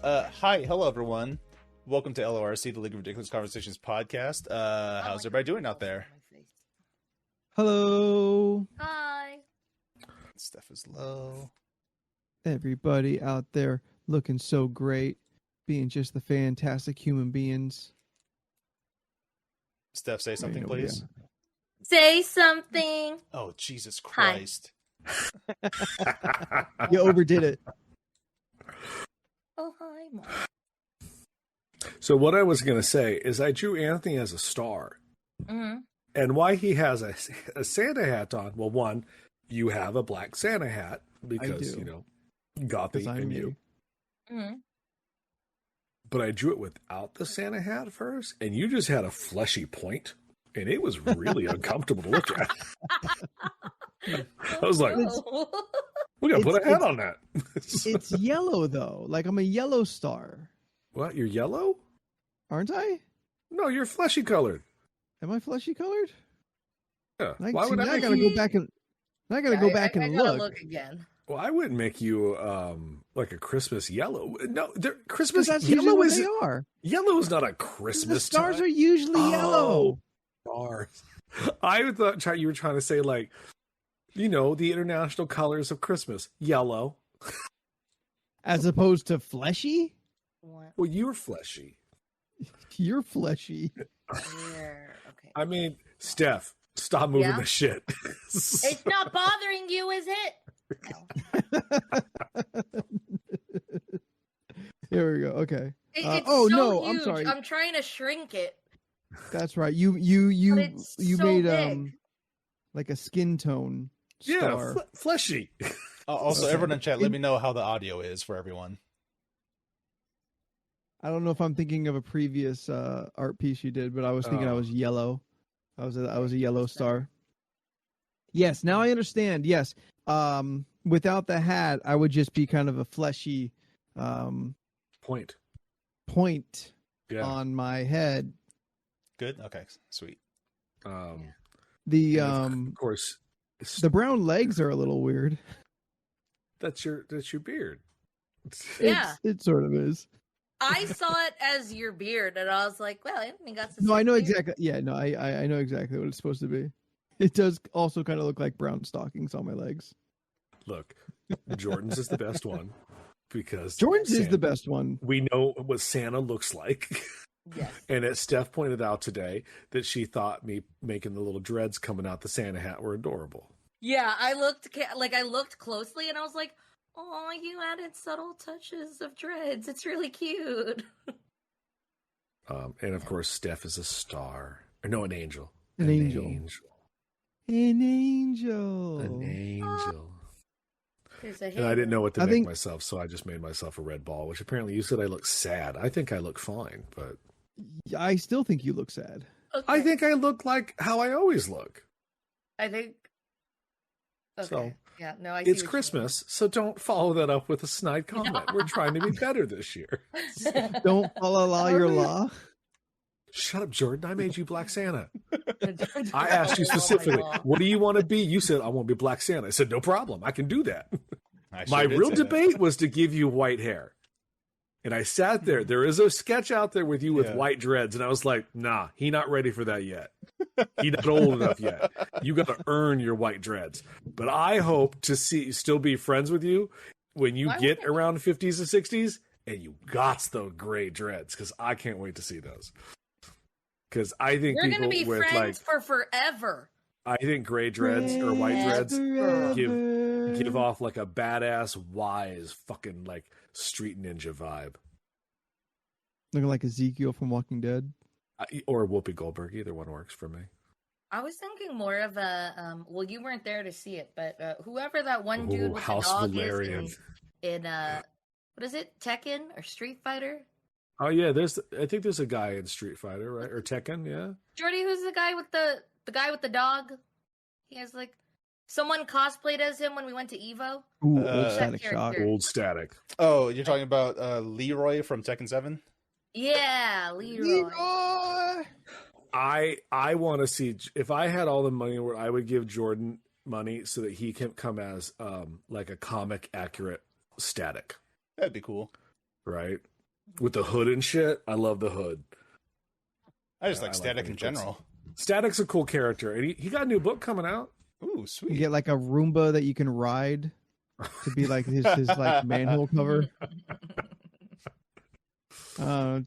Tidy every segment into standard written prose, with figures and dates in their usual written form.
Hi, hello everyone. Welcome to LoRC, the League of Ridiculous Conversations podcast. How's everybody doing out there? Hello. Hi. Steph is low. Everybody out there looking so great, being just the fantastic human beings. Steph, say something, please. Say something. Oh, Jesus Christ. You overdid it. Oh, hi, Mom. So what I was going to say is I drew Anthony as a star. Mm-hmm. And why he has a Santa hat on, well, one, you have a black Santa hat because, you know, Gothy and you. Mm-hmm. But I drew it without the Santa hat first, and you just had a fleshy point, and it was really uncomfortable to look at. I was like, we got to put a hat on that. It's yellow, though. Like, I'm a yellow star. What? You're yellow? Aren't I? No, you're fleshy colored. Am I fleshy colored? Yeah. Why would I gotta go back and look. Look again. Well, I wouldn't make you like a Christmas yellow. No, Christmas that's yellow is is they are. Yellow is not a Christmas. The stars time. are usually yellow. Stars. I thought you were trying to say like, you know, the international colors of Christmas, yellow, as opposed to fleshy. What? Well, you're fleshy. You're fleshy. Where? Okay. I mean, Steph, stop moving the shit. It's not bothering you, is it? No. Here we go. Okay. It's oh so no, huge. I'm sorry. I'm trying to shrink it. That's right. You so made big. like a skin tone star. Yeah, fleshy. Also, everyone in chat, let me know how the audio is for everyone. I don't know if I'm thinking of a previous art piece you did, but I was thinking I was yellow. I was a yellow star. Yes, now I understand. Yes. Without the hat, I would just be kind of a fleshy point on my head. Good. Okay. Sweet. Of course, the brown legs are a little weird. That's your beard. Yeah, it sort of is. I saw it as your beard, and I was like, "Well, Anthony got some." No, I know beard. exactly. Yeah, no, I know exactly what it's supposed to be. It does also kind of look like brown stockings on my legs. Look, Jordan's is the best one because Jordan's is the best one. We know what Santa looks like. Yes. And as Steph pointed out today, that she thought me making the little dreads coming out the Santa hat were adorable. Yeah, I looked closely, and I was like, "Oh, you added subtle touches of dreads. It's really cute." And of course, Steph is a star. Or no, an angel. An angel. An angel. And I didn't know what to make myself, so I just made myself a red ball, which apparently you said I look sad. I think I look fine, but I still think you look sad. Okay. I think I look like how I always look. I think. Okay. So, yeah, no, I. It's Christmas, so don't follow that up with a snide comment. We're trying to be better this year. Don't follow your law. Shut up, Jordan. I made you Black Santa. I asked you specifically, what do you want to be? You said, I want to be Black Santa. I said, no problem. I can do that. My real debate was to give you white hair. And I sat there. There is a sketch out there with you with white dreads. And I was like, nah, he not ready for that yet. He not old enough yet. You got to earn your white dreads. But I hope to still be friends with you when you get around 50s and 60s and you got those gray dreads, because I can't wait to see those. Because I think we're people gonna be with friends for forever. I think gray dreads or white dreads give off like a badass, wise, fucking like street ninja vibe. Looking like Ezekiel from Walking Dead, or Whoopi Goldberg. Either one works for me. I was thinking more of a well, you weren't there to see it, but whoever that one dude with House the dog Valerian. is in what is it, Tekken or Street Fighter? Oh yeah, I think there's a guy in Street Fighter, right? Or Tekken, yeah. Jordy, who's the guy with the dog? He has like someone cosplayed as him when we went to Evo. Ooh, old Static Shock. Old Static. Oh, you're talking about Leroy from Tekken 7? Yeah, Leroy. I want to see, if I had all the money, where I would give Jordan money so that he can come as like a comic accurate Static. That'd be cool. Right? with the hood and shit. I love the hood. I just like Static in general. Static's a cool character, and he got a new book coming out. Ooh, sweet. You get like a Roomba that you can ride to be like his like manhole cover.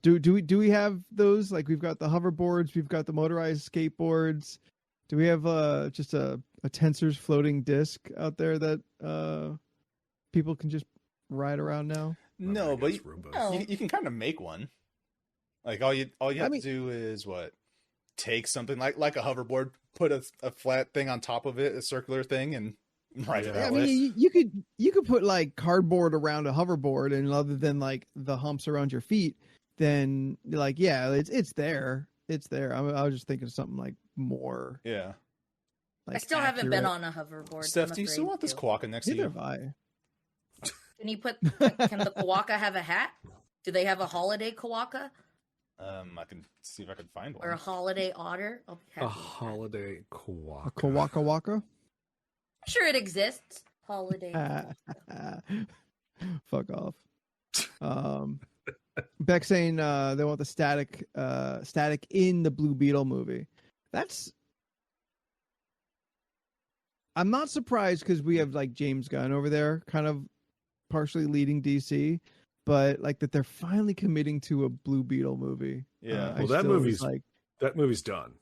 Do we have those? Like we've got the hoverboards, we've got the motorized skateboards. Do we have just a Tensor's floating disc out there that people can just ride around now? No, but you can kind of make one. Like all you have to do is take something like a hoverboard, put a flat thing on top of it, a circular thing, and ride it that way. Mean, you could put like cardboard around a hoverboard, and other than like the humps around your feet, then like it's there. I was just thinking of something like more. Yeah. Like I still haven't been on a hoverboard. Steph, do you still want this Kawaka next to you? Can you can the Kawaka have a hat? Do they have a holiday Kawaka? I can see if I can find one. Or a holiday otter. A holiday Kawaka. A Kawaka Waka? I'm sure it exists. Holiday. Fuck off. Beck saying they want the static in the Blue Beetle movie. I'm not surprised because we have like James Gunn over there, kind of partially leading DC, but like that they're finally committing to a Blue Beetle movie. Yeah, well, that movie's done.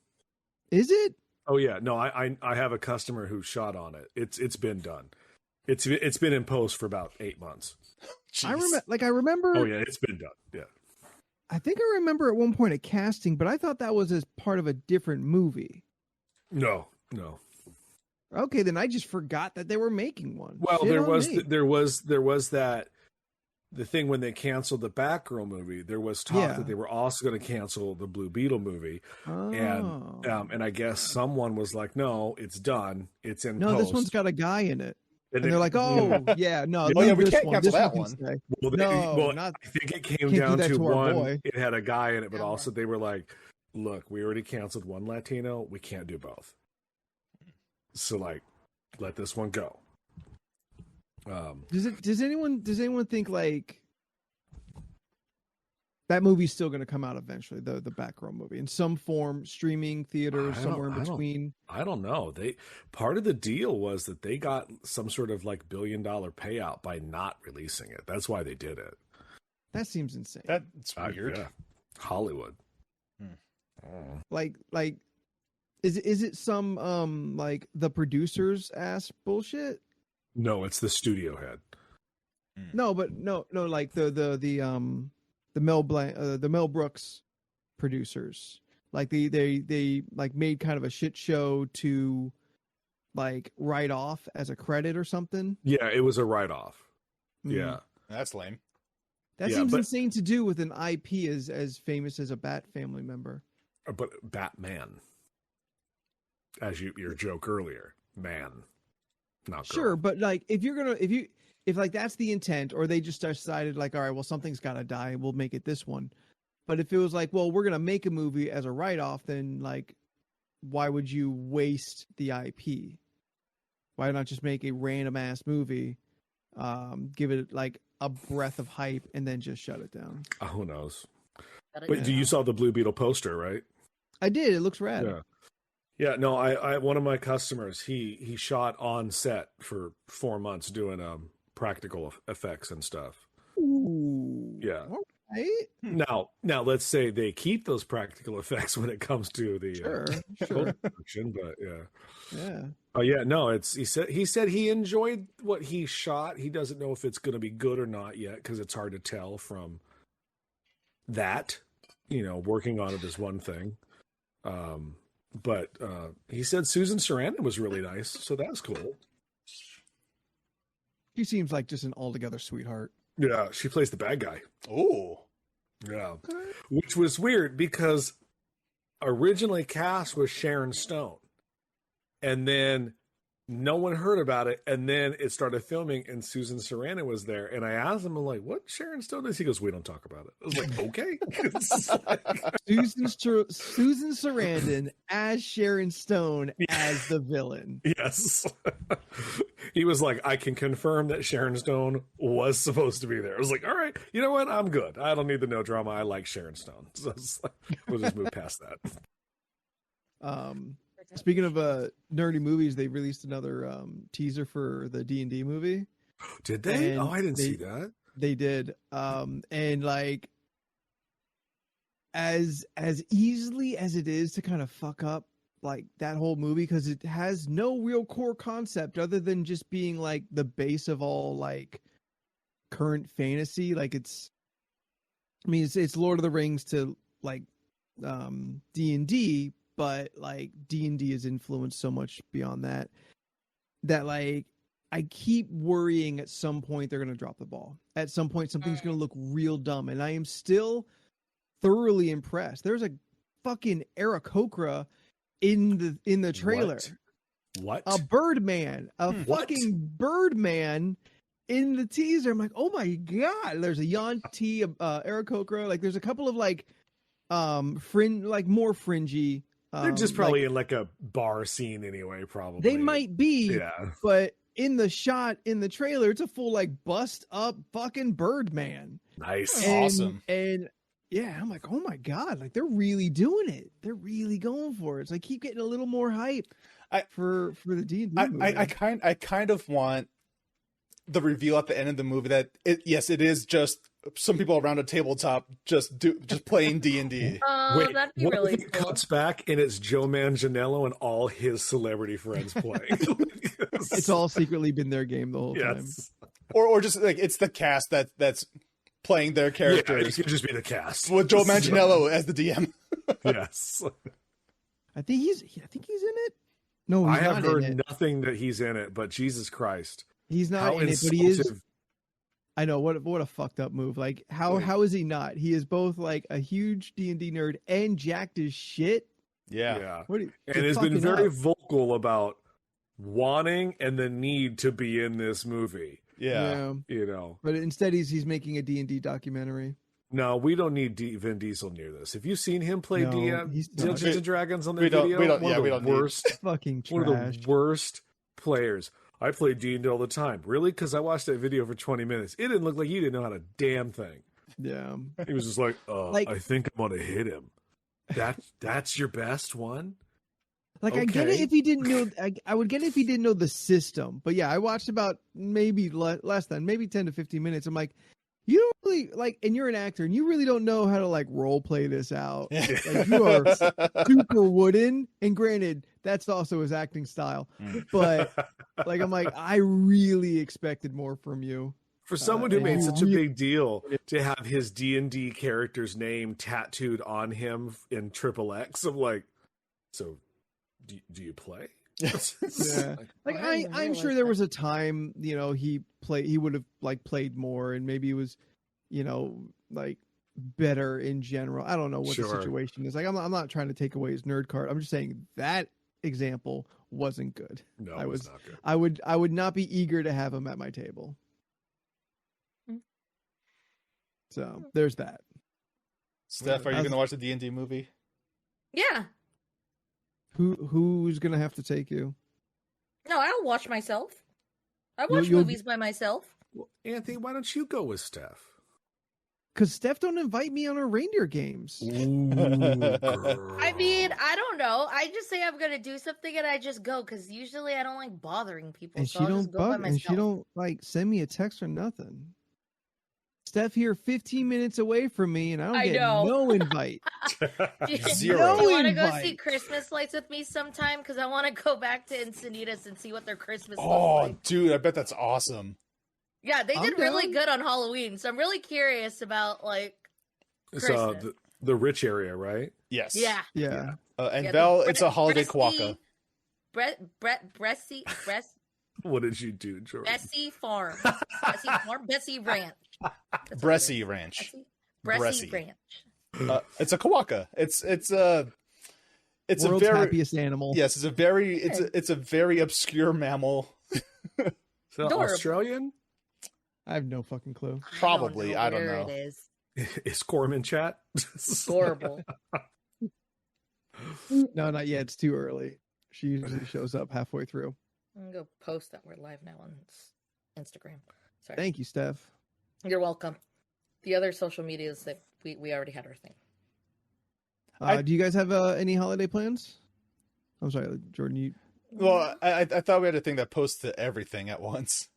Is it? Oh yeah, no, I have a customer who shot on it. It's been done. It's been in post for about 8 months. Jeez. I remember. Oh yeah, it's been done. Yeah. I think I remember at one point a casting, but I thought that was as part of a different movie. No. Okay, then I just forgot that they were making one. Well, there was that the thing when they canceled the Batgirl movie. There was talk that they were also going to cancel the Blue Beetle movie, and I guess someone was like, "No, it's done. It's in post. No, this one's got a guy in it." And they're like, "Oh, yeah, no, we can't cancel that one." I think it came down to one. It had a guy in it, but also they were like, "Look, we already canceled one Latino. We can't do both. So, like, let this one go." Does anyone think like that movie's still going to come out eventually? The Batgirl movie in some form, streaming, theaters, somewhere in between. I don't know. Part of the deal was that they got some sort of like $1 billion payout by not releasing it. That's why they did it. That seems insane. That's weird. Yeah. Hollywood. Like, is it some like the producers ass bullshit? No, it's the studio head. No, like the Mel Brooks producers, like they like made kind of a shit show to like write off as a credit or something. Yeah, it was a write off. Yeah, that's lame. That seems insane to do with an IP as famous as a Bat family member. But Batman, as your joke earlier, man. Not girl. Sure, but like if like that's the intent, or they just decided like, all right, well, something's got to die, we'll make it this one. But if it was like, well, we're gonna make a movie as a write-off, then like, why would you waste the IP? Why not just make a random ass movie, give it like a breath of hype, and then just shut it down? Who knows? But you saw the Blue Beetle poster, right? I did. It looks rad. Yeah. Yeah, no, I one of my customers, he shot on set for 4 months doing practical effects and stuff. Ooh. Yeah. Right? Now let's say they keep those practical effects when it comes to the sure. production, but yeah. Yeah. Oh yeah, no, he said he enjoyed what he shot. He doesn't know if it's going to be good or not yet because it's hard to tell from that. Working on it is one thing. But he said Susan Sarandon was really nice, so that's cool. She seems like just an altogether sweetheart. Yeah, she plays the bad guy. Oh. Yeah. Okay. Which was weird because originally cast was Sharon Stone. And then No one heard about it, and then it started filming, and Susan Sarandon was there. And I asked him, I'm like, "What Sharon Stone is?" He goes, "We don't talk about it." I was like, "Okay." Susan Sarandon as Sharon Stone as the villain. Yes, he was like, "I can confirm that Sharon Stone was supposed to be there." I was like, "All right, you know what? I'm good. I don't need the no drama. I like Sharon Stone." So it's like, we'll just move past that. Speaking of nerdy movies, they released another teaser for the D&D movie. Did they? I didn't see that. They did. And like as easily as it is to kind of fuck up like that whole movie, because it has no real core concept other than just being like the base of all like current fantasy. Like it's Lord of the Rings to like D&D, but like D&D is influenced so much beyond that like I keep worrying at some point they're going to drop the ball. At some point something's going to look real dumb, and I am still thoroughly impressed. There's a fucking Aarakocra in the trailer. What? A Birdman, fucking Birdman in the teaser. I'm like, oh my god! There's a Yuan-ti, Aarakocra. Like, there's a couple of like, more fringy. They're just probably in like a bar scene anyway. Probably they might be. Yeah, but in the shot in the trailer, it's a full like bust up fucking Birdman. Nice, awesome, and yeah, I'm like, oh my god! Like they're really doing it. They're really going for it. So I keep getting a little more hype for the D&D movie. I kind of want the reveal at the end of the movie that it is just some people around a tabletop just playing D&D. Wait, that'd be really cool. It cuts back and it's Joe Manganiello and all his celebrity friends playing. It's all secretly been their game the whole time. Or just like it's the cast that's playing their characters. Yeah, it could just be the cast with Joe Manganiello as the DM. Yes, I think he's in it. No, I have heard nothing that he's in it, but Jesus Christ, he's not in it. But he is. I know what a fucked up move. Like how is he not? He is both like a huge D&D nerd and jacked as shit. Yeah. And has been very vocal about wanting and the need to be in this movie. Yeah. You know. But instead he's making a D&D documentary. No, we don't need Vin Diesel near this. Have you seen him play Dungeons and Dragons on the video? We don't worst fucking trash. One of the worst players. I play D&D all the time. Really? Because I watched that video for 20 minutes. It didn't look like he didn't know how to damn thing. Yeah. He was just like, I think I'm going to hit him. That's your best one? Like, okay. I get it if he didn't know. I would get it if he didn't know the system. But yeah, I watched about maybe less than, maybe 10 to 15 minutes. I'm like, you don't really, like, and you're an actor, and you really don't know how to, like, role play this out. Like, you are super wooden. And granted, that's also his acting style. But, like, I'm like, I really expected more from you. For someone who made such a big deal to have his D&D character's name tattooed on him in XXX, I'm like, so do you play? Yeah. Like I'm sure there was a time, you know, he would have like played more and maybe it was, you know, like better in general. I don't know what the situation is. Like I'm not trying to take away his nerd card. I'm just saying that example wasn't good. No, it was not good. I would not be eager to have him at my table. So there's that. Steph, are you going to watch the D&D movie? Yeah. Who's gonna have to take you? No, I don't watch myself. I watch movies by myself. Well, Anthony, why don't you go with Steph? Because Steph don't invite me on her reindeer games. Ooh, I mean, I don't know. I just say I'm gonna do something and I just go because usually I don't like bothering people. And so she I'll don't just go by myself. And she don't like send me a text or nothing. Steph here 15 minutes away from me and I don't get no invite. Zero. Do you want to go see Christmas lights with me sometime? Because I want to go back to Encinitas and see what their Christmas looks like. Dude, I bet that's awesome. Yeah, they did really good on Halloween, so I'm really curious about like Christmas. It's the rich area, right? Yes. Yeah. And Belle, it's a holiday Quokka. Bressy. What did you do, Jordan? Bessie Farm. Bessie Ranch. Bressy Ranch. Bressy Ranch. It's a Quokka. It's it's World's a very happiest animal. Yes, it's a very obscure mammal. So Australian? I have no fucking clue. Probably, I don't know. It is. Is Gorm in chat? Horrible. No, not yet. It's too early. She usually shows up halfway through. I'm gonna go post that we're live now on Instagram. Sorry. Thank you, Steph. You're welcome. The other social medias that we already had our thing. Do you guys have any holiday plans? I'm sorry, Jordan. Well, I thought we had a thing that posts to everything at once.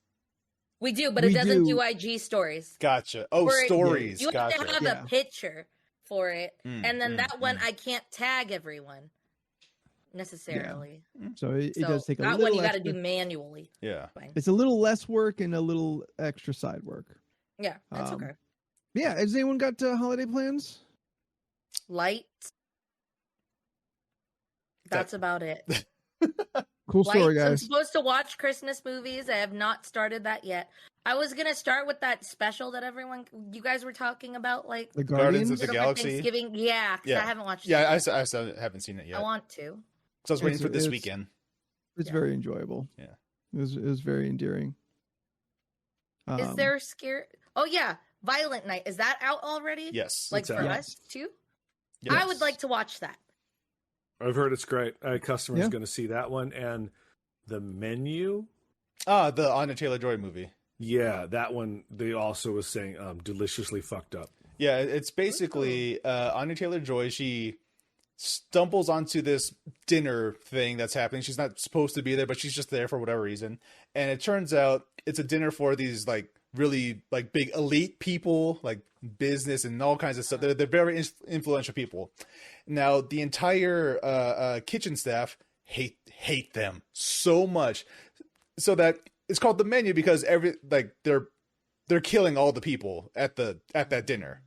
We do, but it doesn't do IG stories. Gotcha. Oh, stories. You have gotcha. to have a picture for it, and then that one I can't tag everyone necessarily. Yeah. So it does take a little. That one you got to extra... do manually. Yeah, it's a little less work and a little extra side work. Yeah, that's okay. Yeah, has anyone got holiday plans? Light. That's about it. Cool story, guys. I'm supposed to watch Christmas movies. I have not started that yet. I was gonna start with that special that you guys were talking about, like the Guardians of the Galaxy. Thanksgiving, yeah. I haven't watched. Yeah, I haven't seen it yet. I want to. So I was waiting for this weekend. It's very enjoyable. Yeah, it was very endearing. Is there scare? Oh yeah, Violent Night. Is that out already? Yes, like for us too. Yes. I would like to watch that. I've heard it's great. A customer's going to see that one, and The Menu. The Anya Taylor-Joy movie. Yeah, that one. They also was saying deliciously fucked up. Yeah, it's basically Anya Taylor-Joy. She stumbles onto this dinner thing that's happening. She's not supposed to be there, but she's just there for whatever reason. And it turns out it's a dinner for these like really like big elite people, like business and all kinds of stuff. They're very influential people. Now the entire kitchen staff hate them so much, so that it's called The Menu, because they're killing all the people at that dinner.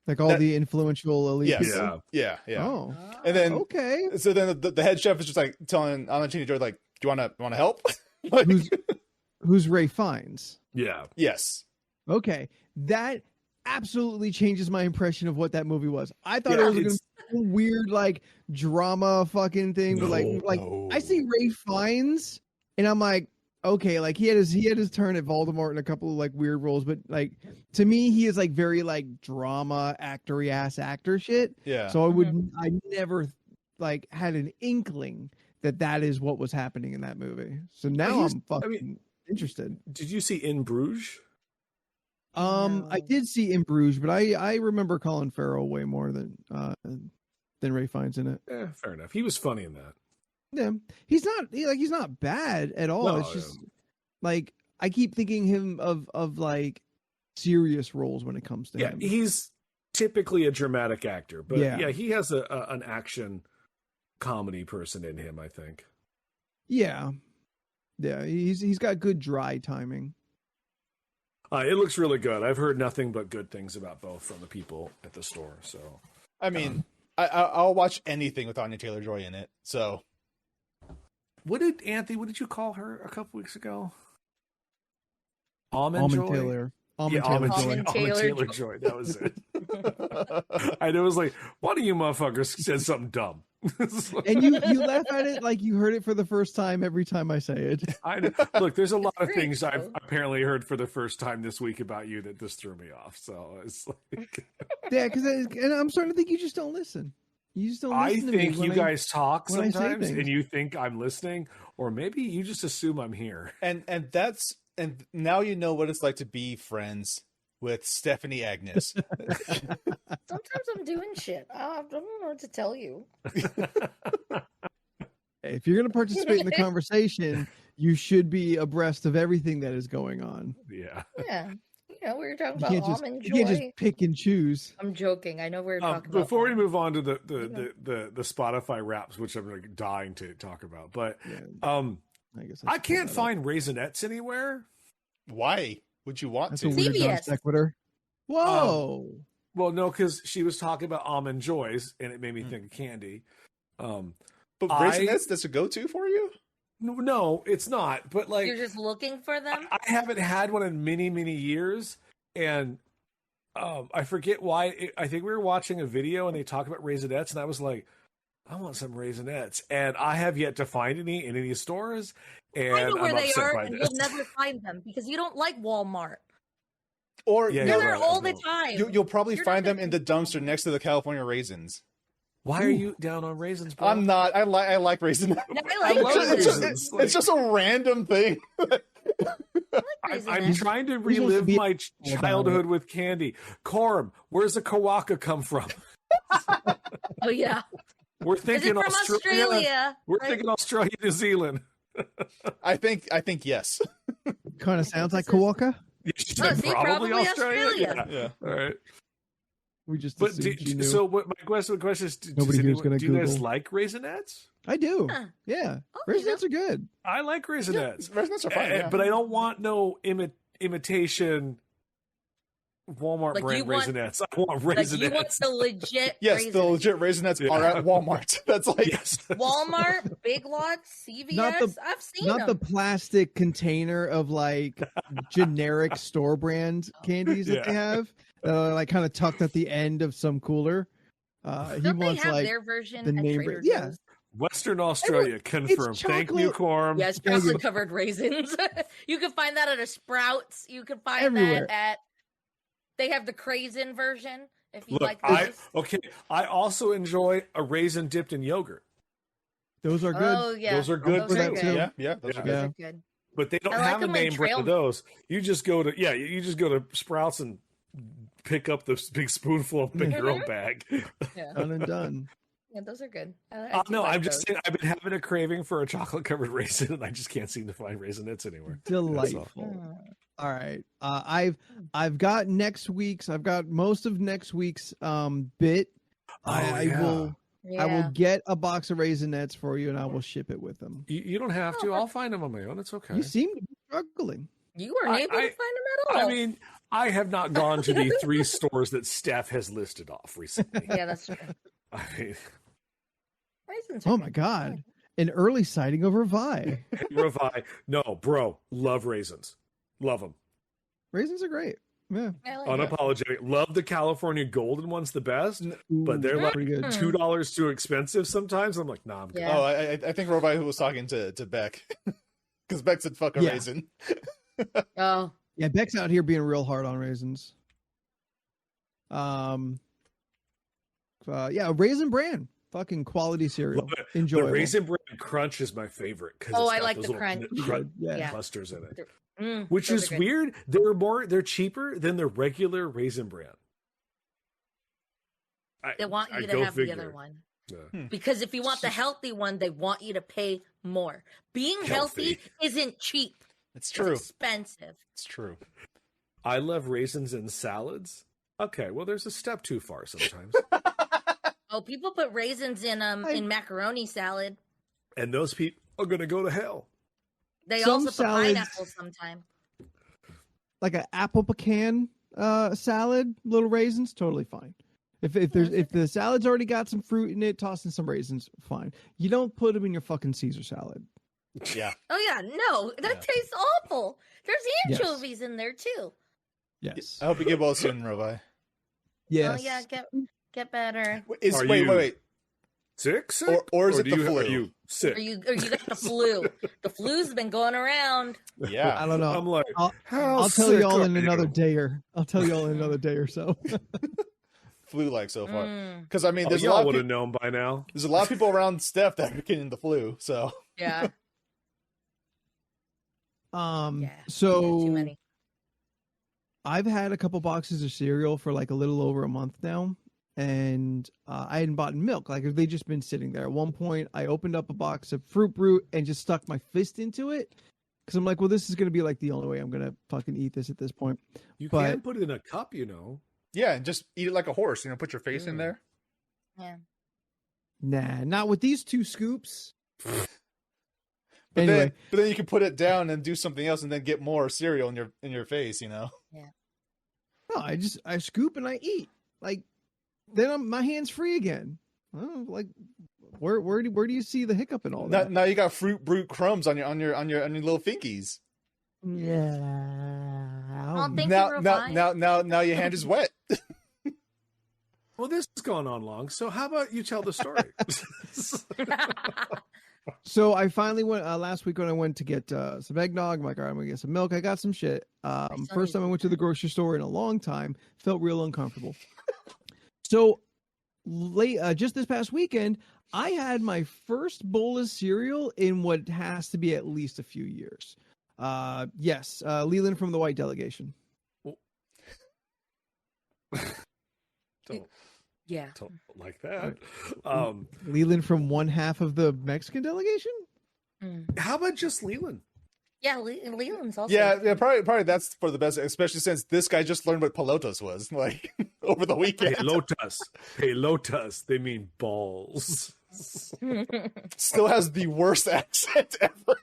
Like all the influential elite people? Yeah. Oh. And then okay. So then the head chef is just like telling Anya Taylor-Joy, like, do you want to help? Like, who's Ray Fiennes? Yeah. Yes. Okay. That absolutely changes my impression of what that movie was. I thought it was gonna be a weird like drama fucking thing, but like I see Ray Fiennes and I'm like, okay, like he had his turn at Voldemort in a couple of like weird roles, but like to me he is like very like drama actor-y ass actor shit. Yeah. So I never like had an inkling that is what was happening in that movie. So now I'm fucking interested. Did you see In Bruges? No. I did see In Bruges, but I remember Colin Farrell way more than Ray Fiennes in it. Yeah, fair enough. He was funny in that. Yeah, he's not bad at all. No, it's just like I keep thinking him of like serious roles when it comes to him. He's typically a dramatic actor, but he has an action comedy person in him, I think. Yeah, he's got good dry timing. It looks really good. I've heard nothing but good things about both from the people at the store. So, I mean, I'll watch anything with Anya Taylor-Joy in it. So, what did you call her a couple weeks ago? Almond Taylor. Almond Taylor-Joy. That was it. I know. It was like, one of you motherfuckers said something dumb. And you laugh at it like you heard it for the first time every time I say it. Look, there's a lot of things I've apparently heard for the first time this week about you that just threw me off. So it's like, yeah, because I'm starting to think you just don't listen. You just don't listen. I think you guys talk sometimes, and you think I'm listening, or maybe you just assume I'm here. And now you know what it's like to be friends with Stephanie Agnes. Sometimes I'm doing shit. I don't know what to tell you. If you're going to participate in the conversation, you should be abreast of everything that is going on. Yeah. Yeah. You know, we were talking about Almond Joy. You can't just pick and choose. I'm joking. I know we were talking about. Before we move on to the Spotify Wraps, which I'm like dying to talk about, but I can't find Raisinets anywhere. Why would you want That's to? a weird non sequitur. Whoa. Well, no, because she was talking about Almond Joys, and it made me think of candy. But Raisinets, that's a go-to for you? No, it's not. But like, you're just looking for them. I haven't had one in many, many years, and I forget why. I think we were watching a video, and they talked about Raisinets, and I was like, I want some Raisinets, and I have yet to find any in any stores. And I know where they are, and this. you'll never find them because you don't like Walmart. Or they're there all the time. You'll probably find them in the dumpster next to the California raisins. Why are you down on raisins, bro? I'm not. I like raisins. No, I like raisins. It's just a random thing. I'm trying to relive my childhood with candy. Corum, where's the Kawaka come from? Oh yeah. We're thinking Australia. We're thinking Australia, New Zealand. I think yes. Kind of sounds like Kawaka. Probably Australia. Yeah. All right. We just so what my question is, do you guys like Raisinets? I do. Yeah. Raisinets are good. I like Raisinets. Yeah, Raisinets are fine. But I don't want no imitation Walmart brand Raisinets. I want Raisinets. Like you want the legit Yes, Raisinets. the legit Raisinets are at Walmart. That's like Walmart, Big Lots, CVS. I've seen not them. the plastic container of like generic store brand candies that they have. Like kind of tucked at the end of some cooler. He wants have like their version the at name. Trader Yeah. Joe's? Western Australia confirmed. Thank you, Corum. Yes, chocolate covered raisins. You can find that at a Sprouts. You can find everywhere. that at. They have the Craisin version. If you Look, like those. I also enjoy a raisin dipped in yogurt. Those are good. Oh yeah, those are good those too. are good. Yeah, those are good. But they don't have a name brand of those. You just go to Sprouts and pick up this big spoonful and make your own bag. Yeah. Done and done. Yeah, those are good. No, I'm just saying I've been having a craving for a chocolate covered raisin, and I just can't seem to find Raisinets anywhere. Delightful. All right. I've got next week's. I've got most of next week's bit. I will get a box of Raisinets for you, and I will ship it with them. You don't have to. I'll find them on my own. It's okay. You seem to be struggling. You weren't able to find them at all. I mean, I have not gone to the 3 stores that Steph has listed off recently. Yeah, that's true. I mean, raisins. Oh my God. An early sighting of Revi. Revi. No, bro. Love raisins. Love them. Raisins are great. Yeah. Unapologetic. Love the California golden ones the best, but they're like $2 too expensive sometimes. I'm like, nah, I'm good. Oh, I think Revi was talking to Beck. Because Beck said fuck a raisin. Oh. Yeah, Beck's out here being real hard on raisins. Raisin Bran. Fucking quality cereal. Enjoy. The Raisin Bran Crunch is my favorite. Oh, I like the crunch. Clusters in it. Which is weird. They're cheaper than the regular Raisin Bran. They want you to have the other one. Yeah. Because if you want the healthy one, they want you to pay more. Being healthy isn't cheap. It's true. It's expensive. It's true. I love raisins in salads. Okay, well, there's a step too far sometimes. Oh, people put raisins in macaroni salad. And those people are going to go to hell. They also put pineapples sometimes. Like an apple pecan salad, little raisins, totally fine. If the salad's already got some fruit in it, toss in some raisins, fine. You don't put them in your fucking Caesar salad. Yeah. Oh yeah, no, that tastes awful. There's anchovies in there too. Yes. I hope you get well soon, Revi. Yes. Oh yeah, get better. Wait. Sick? Or is it the flu? Are you sick? Or you got the flu. The flu's been going around. Yeah. I don't know. I'm like, I'll tell you all in another day or so. Flu-like so far. Because I mean, there's y'all would have known by now. There's a lot of people around Steph that are getting the flu. So yeah. So too many. I've had a couple boxes of cereal for like a little over a month now, and I hadn't bought milk. Like they just been sitting there. At one point, I opened up a box of Fruit Brute and just stuck my fist into it because I'm like, well, this is gonna be like the only way I'm gonna fucking eat this at this point. You can put it in a cup, you know. Yeah, and just eat it like a horse. You know, put your face in there. Yeah. Nah, not with these 2 scoops. But then you can put it down and do something else, and then get more cereal in your face. You know. Yeah. No, I scoop and I eat. Like then my hands free again. Oh, like where do you see the hiccup in all that? Now you got Fruit Brute crumbs on your little fingies. Yeah. Now your hand is wet. Well, this has gone on long, so how about you tell the story? So I finally went last week when I went to get some eggnog. I'm like, all right, I'm gonna get some milk. I got some shit. First time I went to the grocery store in a long time. Felt real uncomfortable. So late, just this past weekend, I had my first bowl of cereal in what has to be at least a few years. Yes, Leland from the White Delegation. Don't like that. Leland from one half of the Mexican delegation. How about just Leland? Yeah, Leland's also. Yeah, probably that's for the best, especially since this guy just learned what pelotas was like over the weekend. Pelotas. They mean balls. Still has the worst accent ever.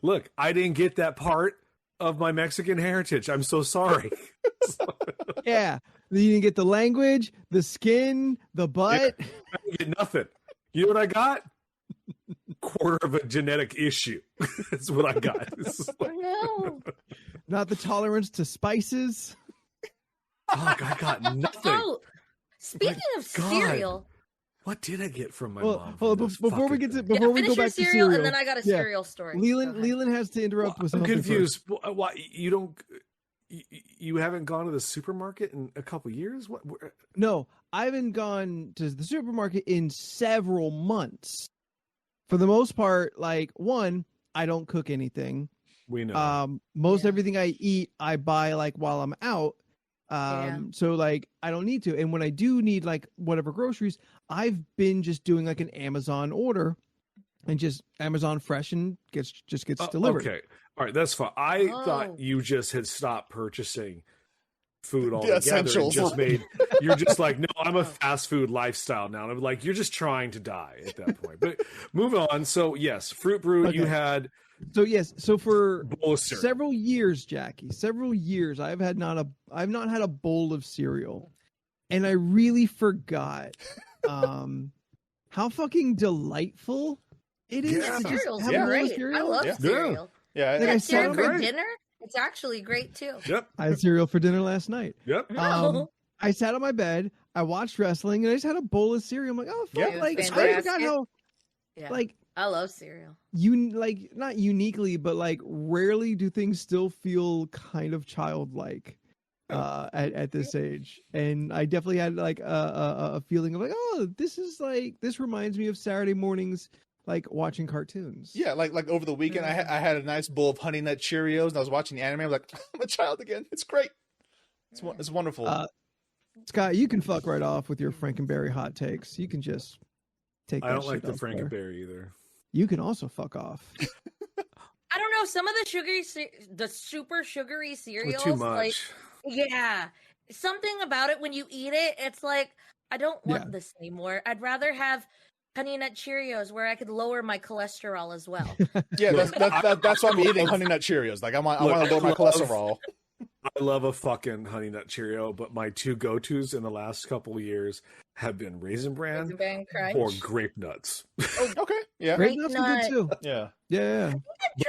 Look, I didn't get that part of my Mexican heritage. I'm so sorry. Yeah. You didn't get the language, the skin, the butt. Yeah, I didn't get nothing. You know what I got? Quarter of a genetic issue. That's what I got. No. Not the tolerance to spices. Fuck, I got nothing. Oh, speaking of cereal. What did I get from my mom? Before we go back to cereal, and then I got a cereal story. Leland has to interrupt with something. I'm confused. Why you haven't gone to the supermarket in a couple years? What? No, I haven't gone to the supermarket in several months. For the most part, like one, I don't cook anything. We know. Most everything I eat, I buy like while I'm out. So like I don't need to. And when I do need like whatever groceries, I've been just doing like an Amazon order and just Amazon Fresh and gets delivered. Okay. All right, that's fine. I thought you just had stopped purchasing food altogether and just you're just like, no, I'm a fast food lifestyle now. And I'm like, you're just trying to die at that point. But moving on. So yes, Fruit Brew, you had. So yes, so for several years, Jackie, I've not had a bowl of cereal, and I really forgot how fucking delightful it is. Yeah, cereal's great. I love cereal. Yeah, I had cereal for dinner. It's actually great too. Yep. I had cereal for dinner last night. Yep. I sat on my bed, I watched wrestling, and I just had a bowl of cereal. I'm like, oh fuck, like I forgot how like I love cereal. Not uniquely, but like rarely do things still feel kind of childlike at this age. And I definitely had like a feeling of like, oh, this reminds me of Saturday mornings, like watching cartoons. Yeah, like over the weekend, I had a nice bowl of Honey Nut Cheerios, and I was watching the anime. I'm like, I'm a child again. It's great. It's wonderful. Scott, you can fuck right off with your Frankenberry hot takes. You can just take. I don't like the Frankenberry either. You can also fuck off. I don't know. Some of the super sugary cereals, too much. like, yeah, something about it when you eat it, it's like I don't want this anymore. I'd rather have Honey Nut Cheerios where I could lower my cholesterol as well. Yeah, that's why I'm eating Honey Nut Cheerios. Like I want to lower my cholesterol. I love a fucking Honey Nut Cheerio, but my two go-tos in the last couple of years have been Raisin Bran or Grape Nuts. Oh, okay, yeah, Grape Nuts are good too. Yeah.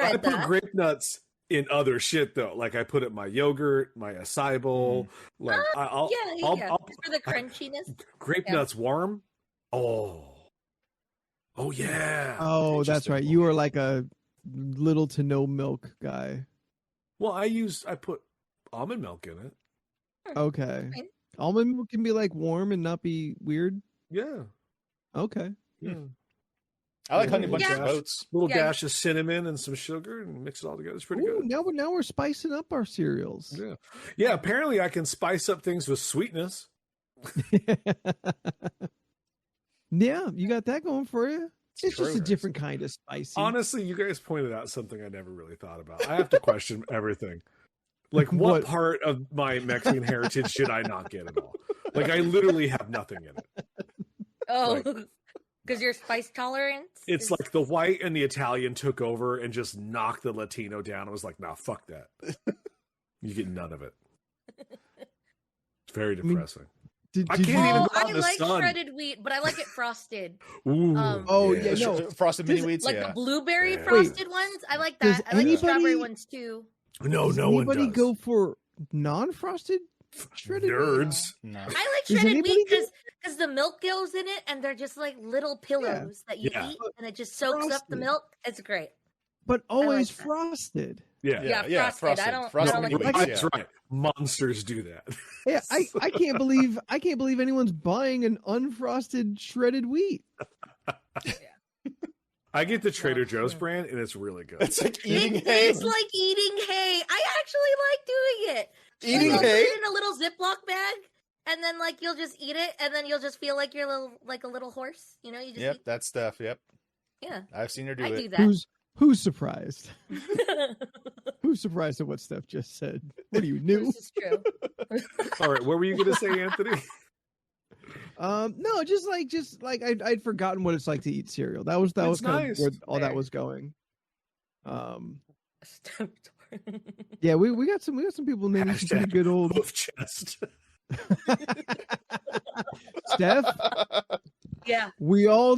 I put Grape Nuts in other shit though. Like I put it in my yogurt, my acai bowl. Like I'll for the crunchiness. Grape Nuts warm. Oh yeah. Oh, that's right. You are like a little to no milk guy. Well, I put almond milk in it. Okay. Almond milk can be like warm and not be weird. Yeah. Okay. Yeah. I like Honey Bunch of Oats. Little dash of cinnamon and some sugar and mix it all together. It's pretty good. Now we're spicing up our cereals. Yeah. Yeah. Apparently, I can spice up things with sweetness. Yeah, you got that going for you. It's just a different kind of spicy. Honestly, you guys pointed out something I never really thought about. I have to question everything. Like, what part of my Mexican heritage should I not get at all? Like, I literally have nothing in it. Oh, because your spice tolerance? It's like the white and the Italian took over and just knocked the Latino down. I was like, nah, fuck that. You get none of it. It's very depressing. I can't even go out in the sun. I like shredded wheat, but I like it frosted. Ooh, frosted mini wheats, like the blueberry frosted ones. I like that. I like the strawberry ones too. No Does one anybody does. Go for non-frosted Nerds. No. I like shredded wheat because the milk goes in it, and they're just like little pillows that you eat, and it just soaks up the milk. It's great. But always frosted. Yeah, frosted. I don't like that's right. Monsters do that. Yeah, I can't believe anyone's buying an unfrosted shredded wheat. I get the Trader Joe's brand, and it's really good. It's like eating hay. It's like eating hay. I actually like doing it. Eating hay? Put it in a little Ziploc bag, and then like you'll just eat it, and then you'll just feel like you're a little horse. You know, you just eat. That stuff. Yep. Yeah, I've seen her do it. I do that. Who's surprised? Who's surprised at what Steph just said? What are you, new? This is true. All right, what were you going to say, Anthony? No, just like I'd forgotten what it's like to eat cereal. That was nice. kind of where all that was going. Yeah, we got some people naming some pretty good old hoof chest. Steph. Yeah. We all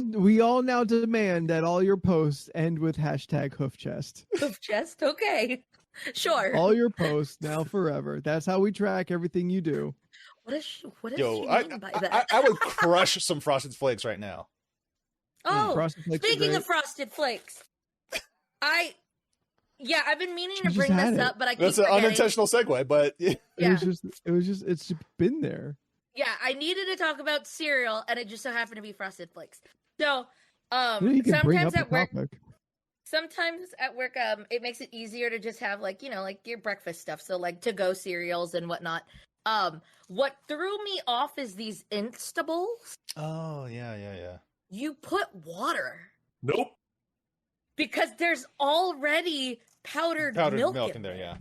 now demand that all your posts end with hashtag hoof chest. Hoof chest, okay, sure. All your posts now forever. That's how we track everything you do. What does she mean by that? I would crush some Frosted Flakes right now. Oh, speaking of Frosted Flakes, I've been meaning to bring this up, but I keep That's an unintentional segue, but it's been there. Yeah, I needed to talk about cereal, and it just so happened to be Frosted Flakes. So, sometimes at work, it makes it easier to just have like your breakfast stuff. So like to-go cereals and whatnot. What threw me off is these Instables. Oh yeah. You put water. Nope. Because there's already powdered milk in there, yeah.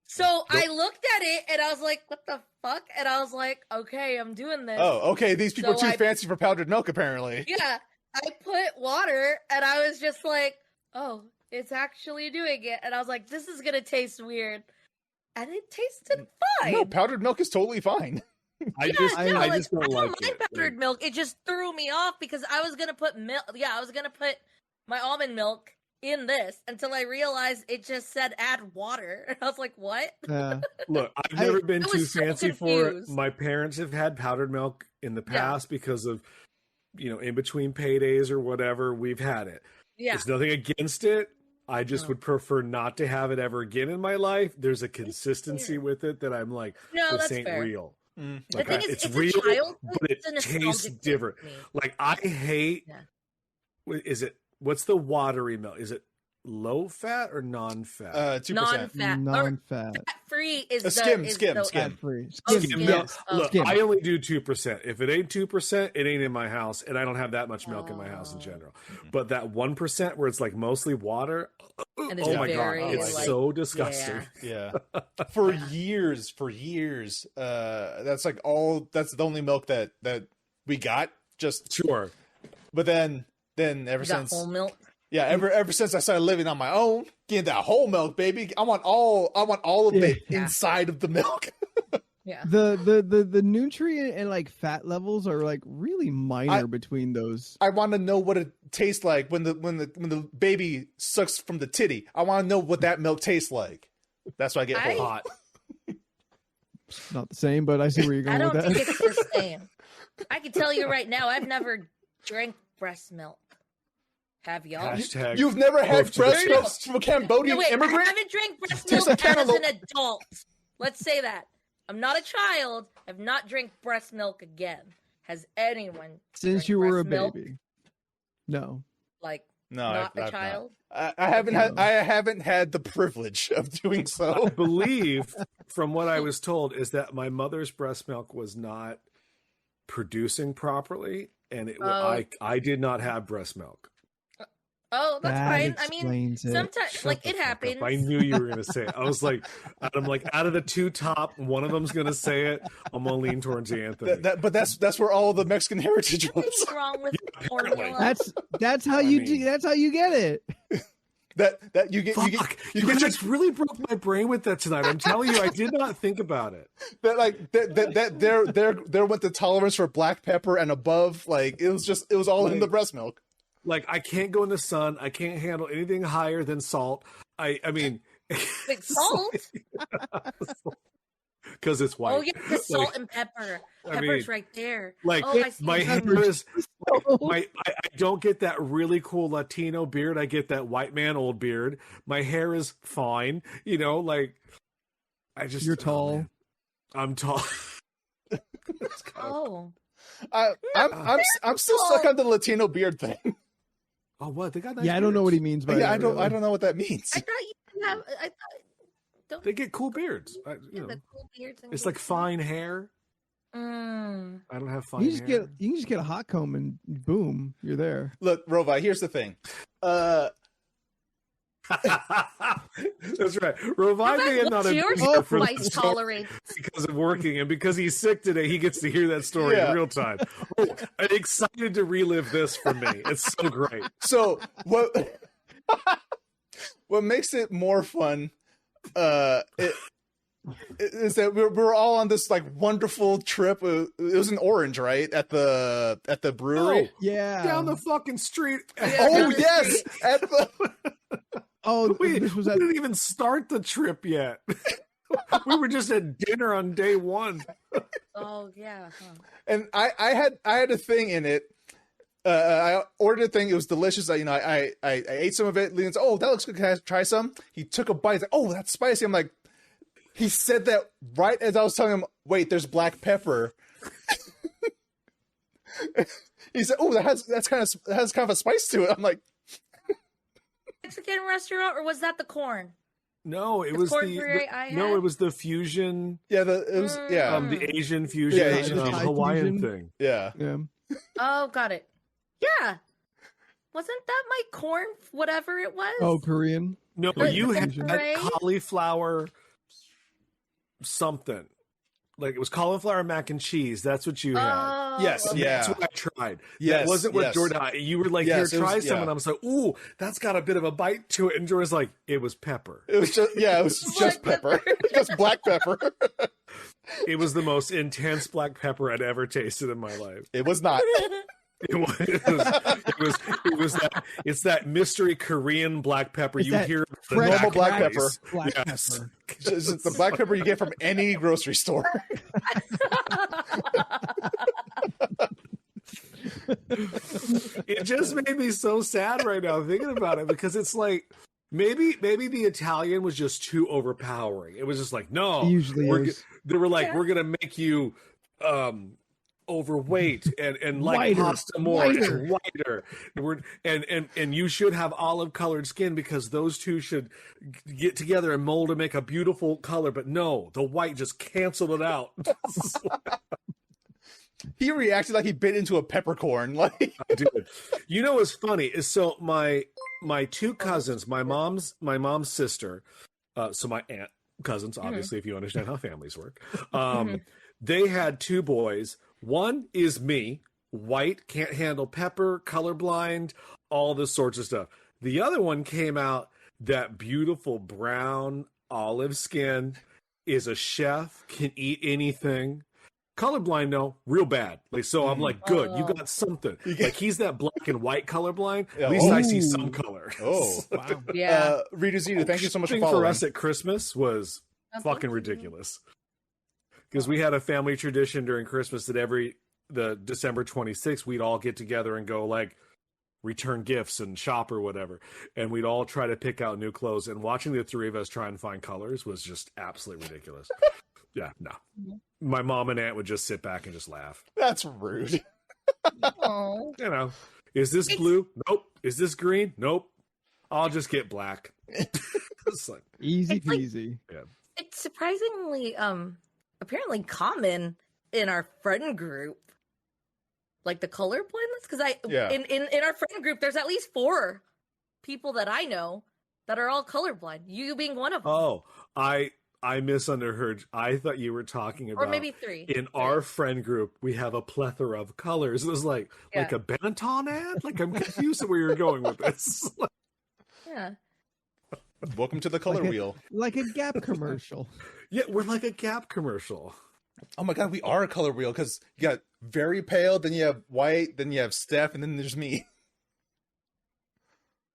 So I looked at it and I was like, what the fuck? And I was like, okay, I'm doing this. Oh, okay. These people are too fancy for powdered milk, apparently. Yeah. I put water and I was just like, oh, it's actually doing it. And I was like, this is going to taste weird. And it tasted fine. No, powdered milk is totally fine. I just don't like mind powdered milk. It just threw me off because I was going to put milk. Yeah, I was going to put my almond milk in this until I realized it just said add water. And I was like, what? Look, I've never been too fancy for it. My parents have had powdered milk in the past because of, in between paydays or whatever, we've had it. Yeah. There's nothing against it. I just would prefer not to have it ever again in my life. There's a consistency with it that I'm like, this ain't real. Like, the thing is, it's real, but it tastes different. Like I hate, what's the watery milk? Is it low fat or non-fat? 2%. Non-fat. Fat-free is skim. Fat-free. Skim milk. Look, I only do 2%. If it ain't 2%, it ain't in my house, and I don't have that much milk in my house in general. But that 1% where it's like mostly water, oh my god, it's so disgusting. Yeah. For years, that's the only milk that we got. Just sure. But then ever since whole milk. Yeah, ever since I started living on my own, getting that whole milk, baby. I want all of it inside of the milk. Yeah. The nutrient and like fat levels are like really minor between those. I want to know what it tastes like when the baby sucks from the titty. I want to know what that milk tastes like. That's why I get hot. Not the same, but I see where you're going with that. I don't think it's the same. I can tell you right now, I've never drank breast milk. Have y'all? You've never had breast milk from a Cambodian immigrant? I haven't drank breast milk as an adult. Let's say that. I'm not a child. I've not drank breast milk again. Has anyone since you were a baby? No. Not a child? I haven't had the privilege of doing so. I believe, from what I was told, is that my mother's breast milk was not producing properly, and I did not have breast milk. Oh, that's fine. I mean, sometimes it happens. I knew you were going to say it. I was like, out of the two top, one of them's going to say it. I'm going to lean towards Anthony. But that's where all of the Mexican heritage was. What's wrong with formula? That's how you get it. You guys really broke my brain with that tonight. I'm telling you, I did not think about it. There went the tolerance for black pepper and above. Like it was all in the breast milk. Like I can't go in the sun. I can't handle anything higher than salt. I mean, salt? because it's white. Oh yeah, salt and pepper. Pepper's right there. Like my hair is, I don't get that really cool Latino beard. I get that white man old beard. My hair is fine. You know, like you're tall. I'm tall. I'm still stuck on the Latino beard thing. Oh, what they got? Nice I don't know what he means by that. I don't know what that means. I thought you have. They get cool beards. Cool beards it's like fine hair. I don't have fine hair. You can just get a hot comb and boom, you're there. Look, Rovi, here's the thing. That's right. Rovi may have not your spice tolerance because of working, and because he's sick today, he gets to hear that story in real time. Oh, I'm excited to relive this for me. It's so great. So what makes it more fun is that we're all on this like wonderful trip. It was in Orange, right? At the brewery. Oh, yeah, down the fucking street. Oh yes, at the. We didn't even start the trip yet. We were just at dinner on day one. Oh yeah. Huh. And I had a thing in it. I ordered a thing. It was delicious. I ate some of it. Leon's, oh, that looks good. Can I try some? He took a bite. He's like, oh, that's spicy. I'm like, he said that right as I was telling him, wait, there's black pepper. He said, oh, that has kind of a spice to it. I'm like, Mexican restaurant, or was that the corn? No, it was it was the fusion. Yeah, the Asian fusion, Hawaiian thing. Yeah. Oh, got it. Yeah, wasn't that my corn? Whatever it was. Oh, Korean. No, you had cauliflower something. Like it was cauliflower mac and cheese. That's what you had. Yes, okay. yeah. That's what I tried. Yes, that wasn't what Jordan. You were like, here, try some. And I was like, ooh, that's got a bit of a bite to it. And Jordan's like, it was pepper. It was just pepper, just black pepper. It was the most intense black pepper I'd ever tasted in my life. It was not. It's that mystery Korean black pepper you hear. The normal black pepper. Yes. It's the black pepper you get from any grocery store. It just made me so sad right now thinking about it, because it's like maybe the Italian was just too overpowering. It was just like, no, they were like, we're gonna make you overweight and like whiter, pasta more and whiter, and you should have olive colored skin because those two should get together and mold to make a beautiful color. But no, the white just canceled it out. He reacted like he bit into a peppercorn. Like, dude, you know what's funny is, so my two cousins, my mom's sister, so my aunt cousins, obviously, if you understand how families work, they had two boys. One is me, white, can't handle pepper, colorblind, all this sorts of stuff. The other one came out that beautiful brown olive skin, is a chef, can eat anything. Colorblind, no, real bad. Like, so I'm like, good, you got something. Like, he's that black and white colorblind. At least I see some color. Oh, wow. Yeah. Rita Zeta, thank you so much for following. For us at Christmas was fucking ridiculous. Because we had a family tradition during Christmas that the December 26th, we'd all get together and go like return gifts and shop or whatever. And we'd all try to pick out new clothes. And watching the three of us try and find colors was just absolutely ridiculous. Yeah, no. My mom and aunt would just sit back and just laugh. That's rude. Oh. You know, is this blue? Nope. Is this green? Nope. I'll just get black. It's like, easy peasy. Yeah. It's surprisingly apparently common in our friend group, like the color blindness, because in our friend group there's at least 4 people that I know that are all colorblind, you being one of them. Oh, I misheard. I thought you were talking about, or maybe 3 in our friend group we have a plethora of colors. It was like a Benetton ad. Like, I'm confused at where you're going with this. Yeah. Welcome to the color wheel. Like a Gap commercial. Yeah, we're like a Gap commercial. Oh my god, we are a color wheel, because you got very pale, then you have white, then you have Steph, and then there's me.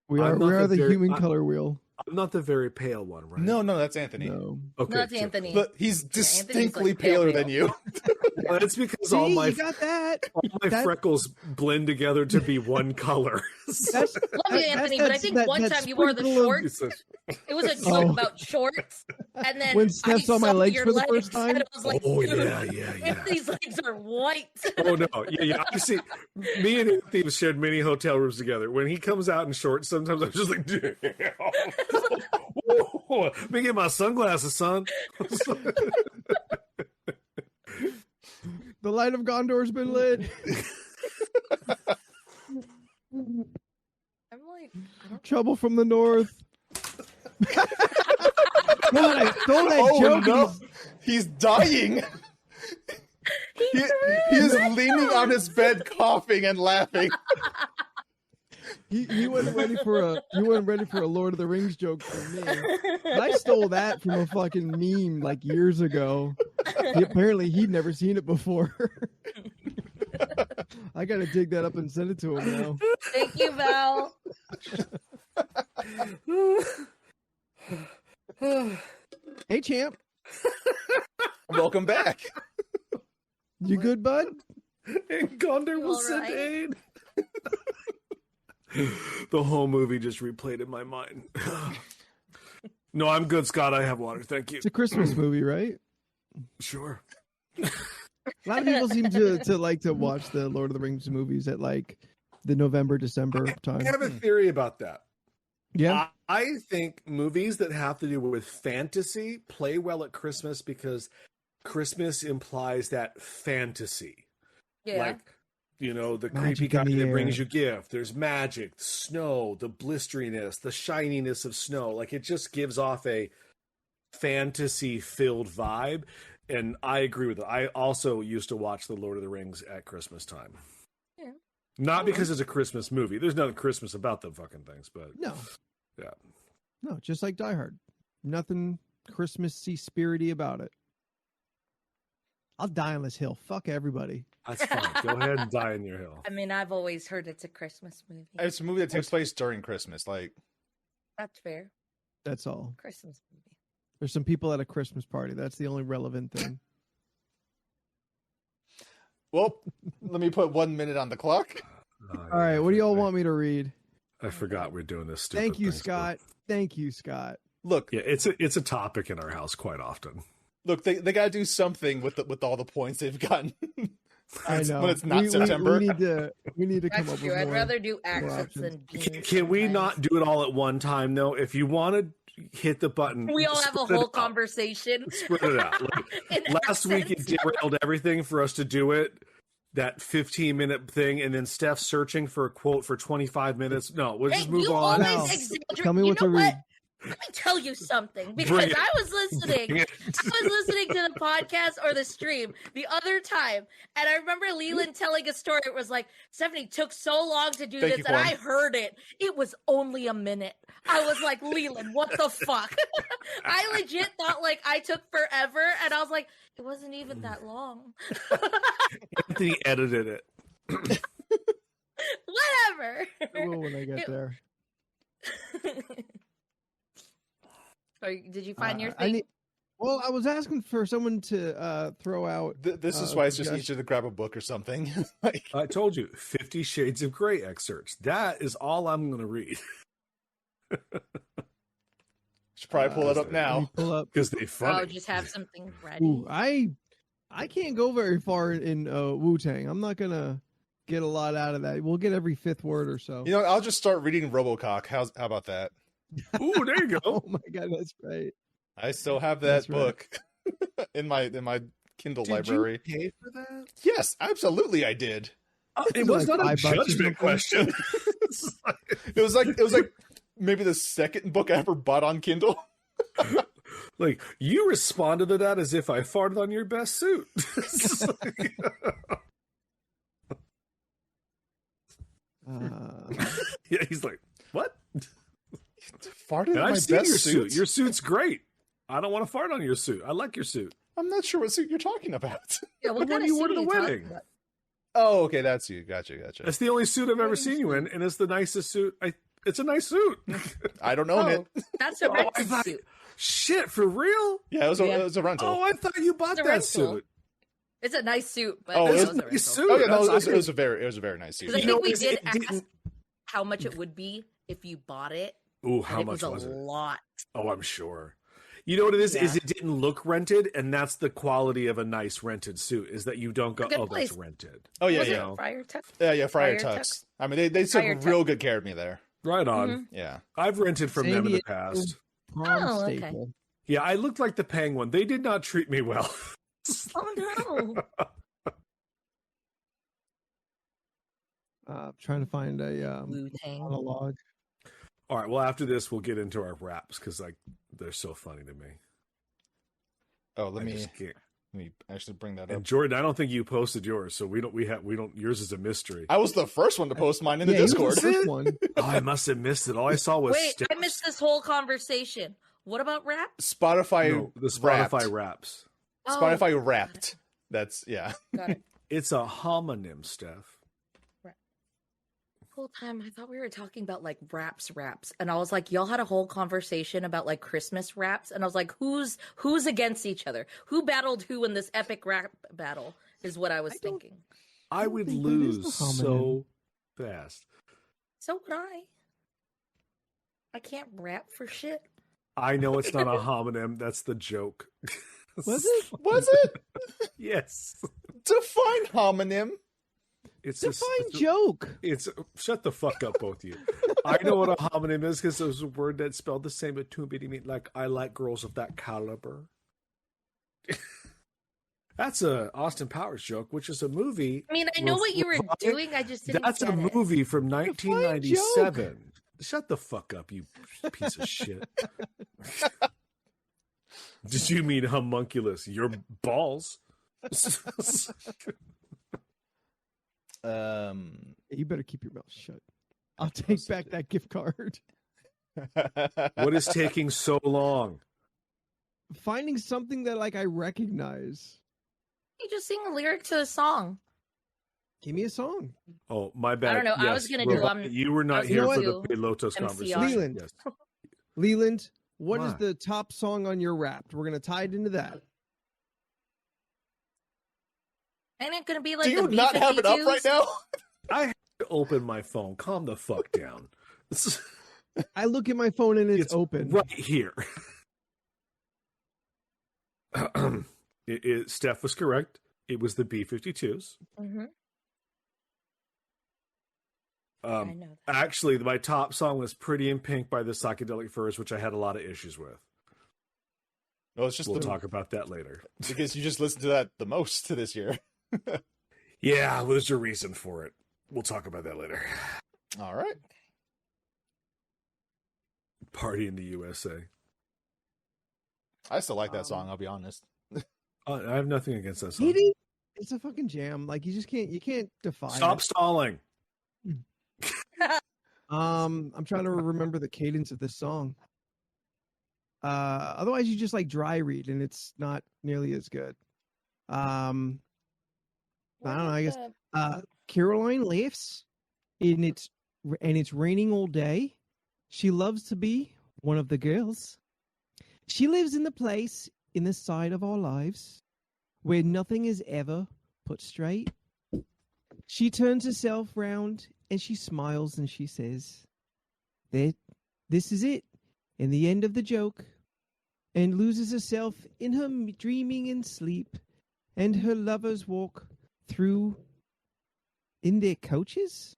We are the human color wheel. I'm not the very pale one, right? No, that's Anthony. No. Okay, that's Anthony. But he's distinctly paler than you. Well, it's because you got that. all my freckles blend together to be one color. Love you, Anthony, but I think one time you wore the shorts. It was a joke about shorts, and then when Steph saw my legs for the first time, and it was like, oh yeah. Anthony's legs are white. Oh no, yeah. I see. Me and Anthony have shared many hotel rooms together. When he comes out in shorts, sometimes I'm just like, damn. Whoa, let me get my sunglasses, son. The light of Gondor's been lit. I'm like, trouble from the north. God, I stole that joke. No. He's dying. He is leaning on his bed, coughing and laughing. He wasn't ready for a Lord of the Rings joke from me. And I stole that from a fucking meme like years ago. Apparently he'd never seen it before. I gotta dig that up and send it to him now. Thank you, Val. Hey, champ. Welcome back. You good, bud? And Gondor will send aid. The whole movie just replayed in my mind. No, I'm good, Scott. I have water. Thank you. It's a Christmas movie, right? Sure. A lot of people seem to like to watch the Lord of the Rings movies at like the November, December time. I have a theory about that. Yeah. I think movies that have to do with fantasy play well at Christmas because Christmas implies that fantasy. Yeah. Like, you know, the Magic creepy guy that air. brings you gift. There's magic, snow, the blisteriness, the shininess of snow. Like, it just gives off a fantasy-filled vibe. And I agree with it. I also used to watch The Lord of the Rings at Christmas time. Yeah. Not because it's a Christmas movie. There's nothing Christmas about the fucking things, but No. yeah. No, just like Die Hard. Nothing Christmassy spirity about it. I'll die on this hill. Fuck everybody. That's fine. Go ahead and die in your hill. I mean, I've always heard it's a Christmas movie. It's a movie that takes place during Christmas. Like, That's fair. That's all. Christmas movie. There's some people at a Christmas party. That's the only relevant thing. well, let me put 1 minute on the clock. All right. What do y'all want me to read? I forgot we're doing this stupid Thank you, thing, Scott. Thank you, Scott. Look, yeah, it's a topic in our house quite often. Look, they got to do something with all the points they've gotten. I know. When it's not September. We need to come That's up true. with I'd more. rather do accents options. than beans. Can we sometimes. not do it all at one time, though? If you want to hit the button, We all have a spread it whole out. conversation. Spread it out. Like, In last week, it accents. derailed everything for us to do it. That 15-minute thing, and then Steph searching for a quote for 25 minutes. No, we'll just Hey, move you on. Now, always exaggerate. tell me You what to know read. Let me tell you something, because Bring it. I was listening. Bring it. I was listening to the podcast or the stream the other time, and I remember Leland telling a story. It was like, Stephanie took so long to do Thank this, you, and Quan. I heard it. It was only a minute. I was like, Leland, what the fuck? I legit thought like I took forever, and I was like, it wasn't even that long. Anthony edited it. Whatever. I will when I get there. Did you find your I thing? need. Well, I was asking for someone to throw out. This is why it's just suggestions. easier to grab a book or something. Like, I told you, 50 Shades of Grey excerpts. That is all I'm going to read. should probably pull it up Let now. me pull up. Because they funny. Oh, just have something ready. Ooh, I can't go very far in Wu-Tang. I'm not gonna get a lot out of that. We'll get every fifth word or so. You know, I'll just start reading RoboCop. How about that? Ooh, there you Oh go. my god, that's right. I still have that That's right. book in my Kindle library. Did you pay for that? Yes, absolutely, I did. It was Like not a $5 or something. judgment question. It was like maybe the second book I ever bought on Kindle. Like, you responded to that as if I farted on your best suit. Yeah, he's like, what? Farted And on my I've seen best your suit. suit. Your suit's great. I don't want to fart on your suit. I like your suit. I'm not sure what suit you're talking about. Yeah, what The one kind of you suit wore are to the you talking wedding. about? Oh, okay, that's you. Gotcha. That's the only suit I've ever seen you in, and it's the nicest suit. It's a nice suit. I don't own it. That's a rented suit. Shit, for real? Yeah, it was a rental. Oh, I thought you bought that suit. It's a nice suit, but it's a nice suit. Oh yeah, no, it was a very nice suit. Because I think we did ask how much it would be if you bought it. Ooh, how much was it? A lot. Oh, I'm sure. You know what it is? Yeah. Is it didn't look rented, and that's the quality of a nice rented suit. Is that you don't go, oh, that's rented. Oh yeah, yeah. Friar Tux. Yeah, Friar Tux. I mean, they took real good care of me there. Right on. Mm-hmm. Yeah, I've rented from them in the past. Oh, okay. Yeah, I looked like the Penguin. They did not treat me well. Oh no. Trying to find a monologue. All right. Well, after this, we'll get into our raps because they're so funny to me. Oh, let me actually bring that up. And Jordan, I don't think you posted yours, so we don't. Yours is a mystery. I was the first one to post mine in the Discord. One. Oh, I must have missed it. All I saw was I missed this whole conversation. What about rap? Spotify. The Spotify raps. Spotify Wrapped. That's Got it. It's a homonym, Steph. Whole time I thought we were talking about like raps, and I was like, y'all had a whole conversation about like Christmas raps, and I was like, who's against each other? Who battled who in this epic rap battle? Is what I was thinking. I would lose so fast. So would I. I can't rap for shit. I know it's not a homonym. That's the joke. Was it? Was it? Yes. Define homonym. It's a joke. It's shut the fuck up, both of you. I know what a homonym is because there's a word that's spelled the same but two meaning. Like I like girls of that caliber. That's a Austin Powers joke, which is a movie. I mean, I know what you were doing. I just didn't. That's a movie from 1997. Shut the fuck up, you piece of shit. Did you mean homunculus? Your balls. You better keep your mouth shut. I'll take back that gift card. What is taking so long? Finding something that I recognize. You just sing a lyric to a song. Give me a song. Oh, my bad. I don't know. Yes, I was gonna do. You were not here for the Lotus conversation. Leland. Yes. Leland, what is the top song on your Wrapped? We're gonna tie it into that. Ain't it gonna be like? Do you not have it up right now? I have to open my phone. Calm the fuck down. I look at my phone and it's open right here. Steph was correct. It was the B-52s. Mm-hmm. I know that. Actually, my top song was "Pretty in Pink" by the Psychedelic Furs, which I had a lot of issues with. Well, it's just we'll talk about that later because you just listened to that the most this year. Yeah, there's a reason for it. We'll talk about that later. All right. Party in the USA. I still like that song, I'll be honest. I have nothing against that song. It's a fucking jam. You just can't defy Stop stalling. I'm trying to remember the cadence of this song. Otherwise you just dry read and it's not nearly as good. I don't know, I guess Caroline laughs and it's raining all day. She loves to be one of the girls. She lives in the place in the side of our lives where nothing is ever put straight. She turns herself round and she smiles and she says, "This is it, and the end of the joke," and loses herself in her dreaming and sleep, and her lovers walk through in their coaches?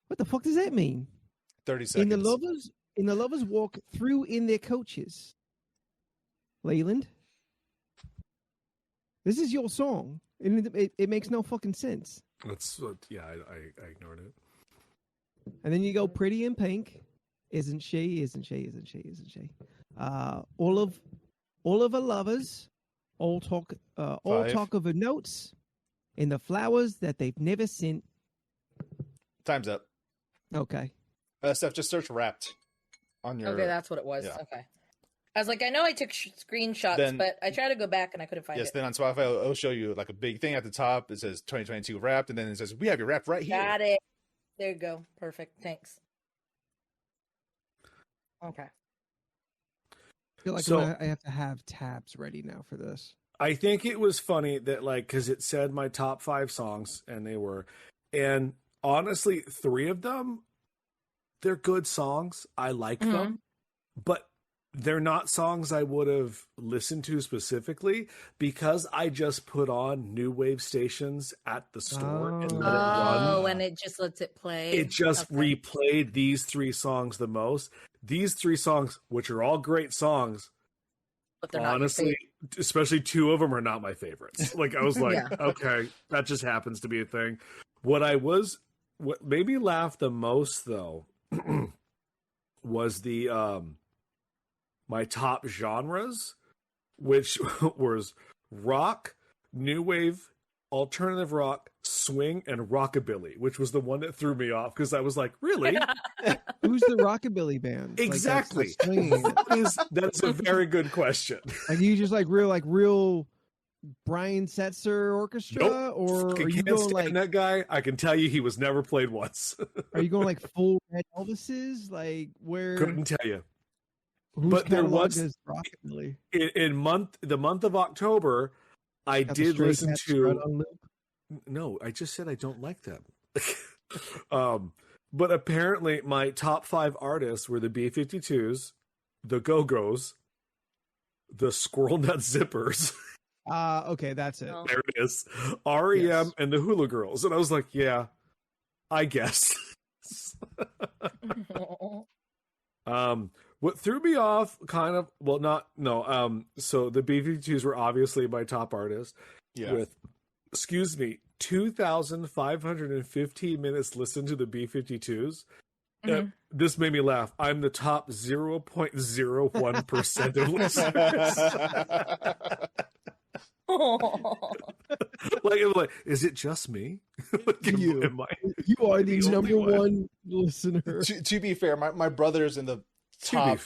What the fuck does that mean? 30 seconds. In the lovers walk through in their coaches. Leyland, this is your song, and it makes no fucking sense. That's I ignored it. And then you go "Pretty in Pink," isn't she? Isn't she? Isn't she? Isn't she? All of her lovers all talk of her notes and the flowers that they've never sent. Time's up. Okay. Steph, just search "Wrapped" on your. Okay, that's what it was. Yeah. Okay. I was like, I know I took screenshots, but I tried to go back and I couldn't find it. Yes, then on Spotify, it'll show you a big thing at the top. It says 2022 Wrapped, and then it says, "We have your Wrapped right here." Got it. There you go. Perfect. Thanks. Okay. I feel like I have to have tabs ready now for this. I think it was funny that, like, because it said my top 5 songs, and they were, and honestly, 3 of them, they're good songs. I like them, but they're not songs I would have listened to specifically because I just put on new wave stations at the store and let it run. Oh, and it just lets it play. It just replayed these 3 songs the most. These 3 songs, which are all great songs, but honestly, especially 2 of them are not my favorites. Like, I was like, okay, that just happens to be a thing. What made me laugh the most, though, was the my top genres, which was rock, new wave, alternative rock, swing, and rockabilly, which was the one that threw me off because I was like, really? Who's the rockabilly band? Exactly. That's a very good question. Are you just like real Brian Setzer orchestra? Nope. Or are you Can't going stand like that guy? I can tell you he was never played once. Are you going like full Red Elvises? Like where? Couldn't tell you. But there was rockabilly in the month of October. I did listen to. No, I just said I don't like them. But apparently, my top 5 artists were the B-52s, the Go-Go's, the Squirrel Nut Zippers. Okay, that's it. There it is. REM and the Hula Girls, and I was like, yeah, I guess. What threw me off, kind of, so the B-52s were obviously my top artist with, 2,515 minutes listened to the B-52s. This made me laugh. I'm the top 0.01% of listeners. like, is it just me? You are the number one listener. To be fair, my brother's in the top.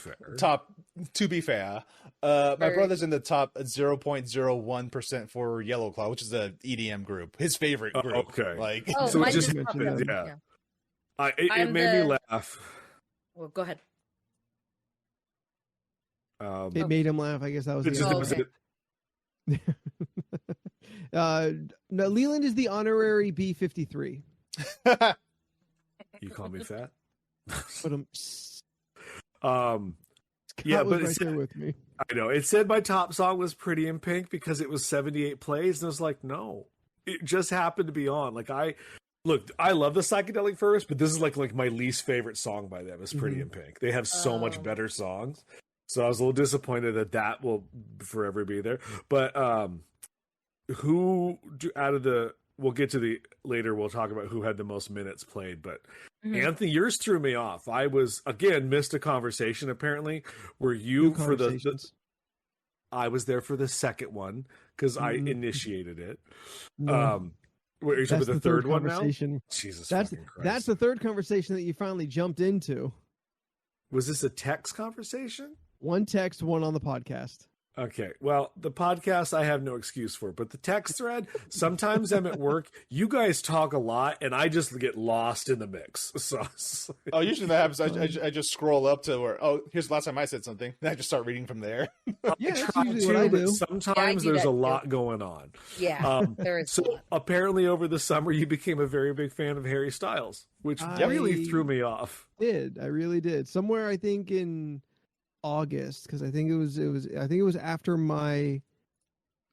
To be fair, my brother's in the top 0.01% for Yellow Claw, which is a EDM group. His favorite group. Okay, like so it just happened. It made me laugh. Well, go ahead. It made him laugh. I guess that was it. No, Leland is the honorary B-53. You call me fat? But but right there with me. I know it said my top song was Pretty in Pink because it was 78 plays, and I was like, no, it just happened to be on. Like, I love the Psychedelic Furs, but this is like my least favorite song by them is Pretty in Pink. They have so much better songs, so I was a little disappointed that will forever be there. But we'll get to the later. We'll talk about who had the most minutes played, but. Anthony, yours threw me off. I was missed a conversation apparently. Were you for I was there for the second one because I initiated it. No. Are you talking about the third one now? Jesus, that's the third conversation that you finally jumped into. Was this a text conversation? One text, one on the podcast. Okay, well, the podcast I have no excuse for, but the text thread, sometimes I'm at work, you guys talk a lot, and I just get lost in the mix. So, usually that happens. I just scroll up to where, here's the last time I said something, and I just start reading from there. That's usually what I do. Sometimes there's a lot going on. Yeah, there is. So apparently over the summer, you became a very big fan of Harry Styles, which really threw me off. I really did. Somewhere, I think in August, because I think it was after my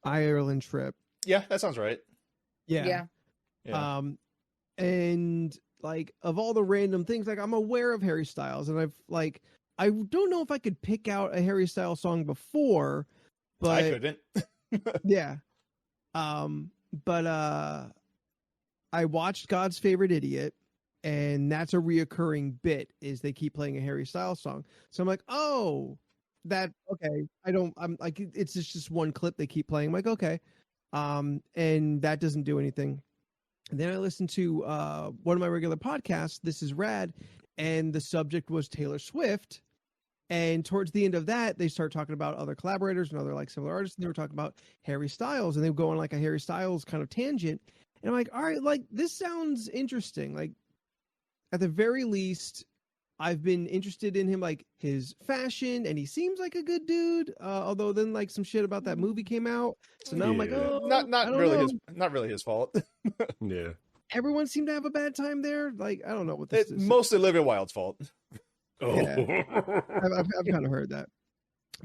Ireland trip. Yeah, that sounds right. Yeah. And like of all the random things, like I'm aware of Harry Styles, and I don't know if I could pick out a Harry Styles song before, but I couldn't. Yeah. But I watched God's Favorite Idiot. And that's a reoccurring bit is they keep playing a Harry Styles song. So I'm like, I'm like, it's just one clip they keep playing. I'm like, okay. And that doesn't do anything. And then I listened to one of my regular podcasts, This Is Rad, and the subject was Taylor Swift. And towards the end of that, they start talking about other collaborators and other like similar artists. And they were talking about Harry Styles, and they would go on like a Harry Styles kind of tangent. And I'm like, all right, like this sounds interesting. Like, at the very least, I've been interested in him, like his fashion, and he seems like a good dude. Although then like some shit about that movie came out, so now I'm like, oh, not really his fault. Yeah. Everyone seemed to have a bad time there. Like I don't know what this is. Mostly Olivia Wilde's fault. Oh, yeah. I've kind of heard that,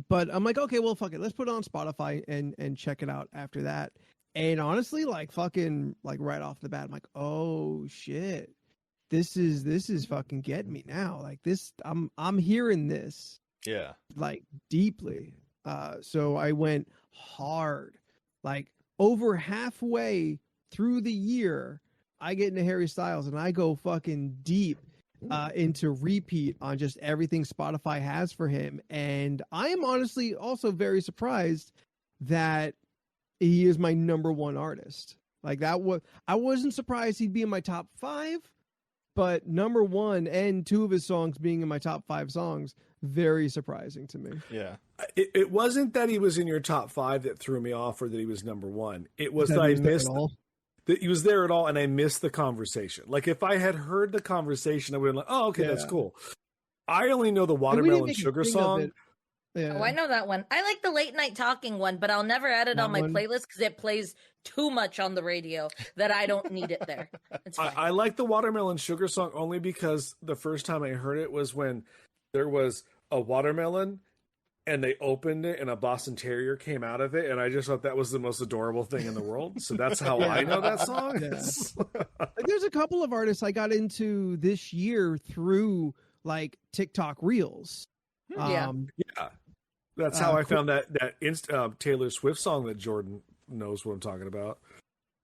but I'm like, okay, well, fuck it, let's put it on Spotify and check it out after that. And honestly, like fucking like right off the bat, I'm like, oh shit. This is fucking getting me now. Like this, I'm hearing this. Yeah. Like deeply. So I went hard. Like over halfway through the year, I get into Harry Styles and I go fucking deep into repeat on just everything Spotify has for him. And I am honestly also very surprised that he is my number one artist. Like that was, I wasn't surprised he'd be in my top 5. But number 1 and 2 of his songs being in my top 5 songs, very surprising to me. Yeah. It wasn't that he was in your top 5 that threw me off or that he was number 1. It was that I missed that he was there at all and I missed the conversation. Like if I had heard the conversation, I would have been like, oh, okay, that's cool. I only know the Watermelon Sugar song. Yeah. Oh, I know that one. I like the late night talking one, but I'll never add it on my playlist because it plays too much on the radio that I don't need it there. It's fine. I like the Watermelon Sugar song only because the first time I heard it was when there was a watermelon and they opened it and a Boston Terrier came out of it. And I just thought that was the most adorable thing in the world. So that's how I know that song. Yeah. There's a couple of artists I got into this year through like TikTok Reels. Yeah. That's how I found that Taylor Swift song that Jordan knows what I'm talking about.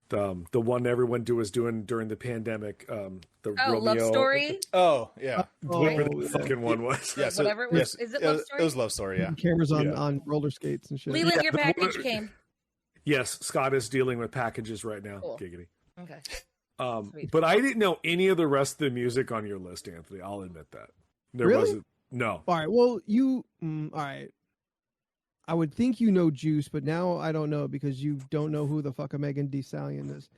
The one everyone was doing during the pandemic. The Romeo Love Story. Oh yeah, whatever the fucking one was. Yes, whatever it was. Yes, is it Love Story? It was Love Story. Yeah, cameras on roller skates and shit. Leland, your package came. Yes, Scott is dealing with packages right now. Cool. Giggity. Okay. But I didn't know any of the rest of the music on your list, Anthony. I'll admit that. There really? wasn't. No. All right. Well, all right. I would think you know Juice, but now I don't know because you don't know who the fuck a Megan Thee Stallion is.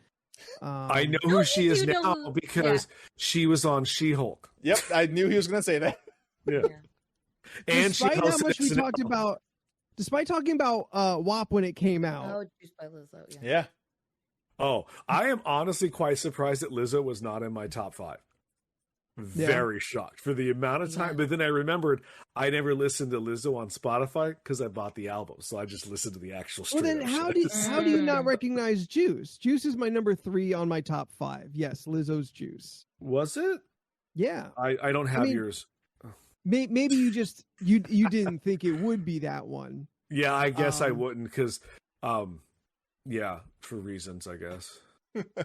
I know who she is now because she was on She-Hulk. Yep, I knew he was going to say that. Yeah. And despite how much we talked about, despite talking about WAP when it came out. Oh, Juice by Lizzo. Yeah. Oh, I am honestly quite surprised that Lizzo was not in my top 5. Very shocked for the amount of time. But then I remembered I never listened to Lizzo on Spotify because I bought the album. So I just listened to the actual Well, then how do you not recognize Juice? Juice is my number 3 on my top 5. Yes, Lizzo's Juice. Was it? Yeah. I don't have yours. Maybe you just you didn't think it would be that one. Yeah, I guess I wouldn't because for reasons, I guess.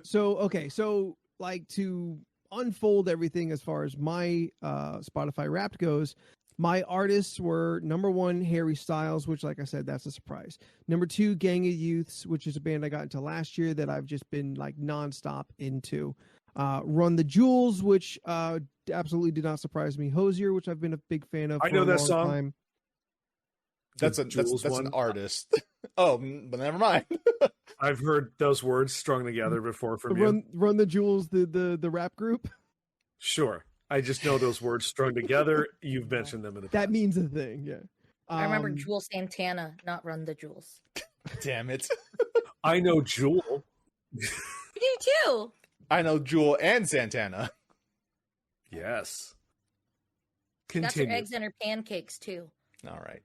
So like to unfold everything as far as my Spotify Wrapped goes, my artists were number 1 Harry Styles, which like I said, that's a surprise. Number 2 Gang of Youths, which is a band I got into last year that I've just been like nonstop into. Run the Jewels, which absolutely did not surprise me. Hosier, which I've been a big fan of. I know that song. Time. That's an artist. Oh, but never mind. I've heard those words strung together before from you. Run the Jewels, the rap group. Sure, I just know those words strung together. You've mentioned them in the past. That means a thing. Yeah. I remember Jewel Santana, not Run the Jewels. Damn it! I know Jewel. You do too. I know Jewel and Santana. Yes. Got Continue. your eggs in her pancakes too. All right.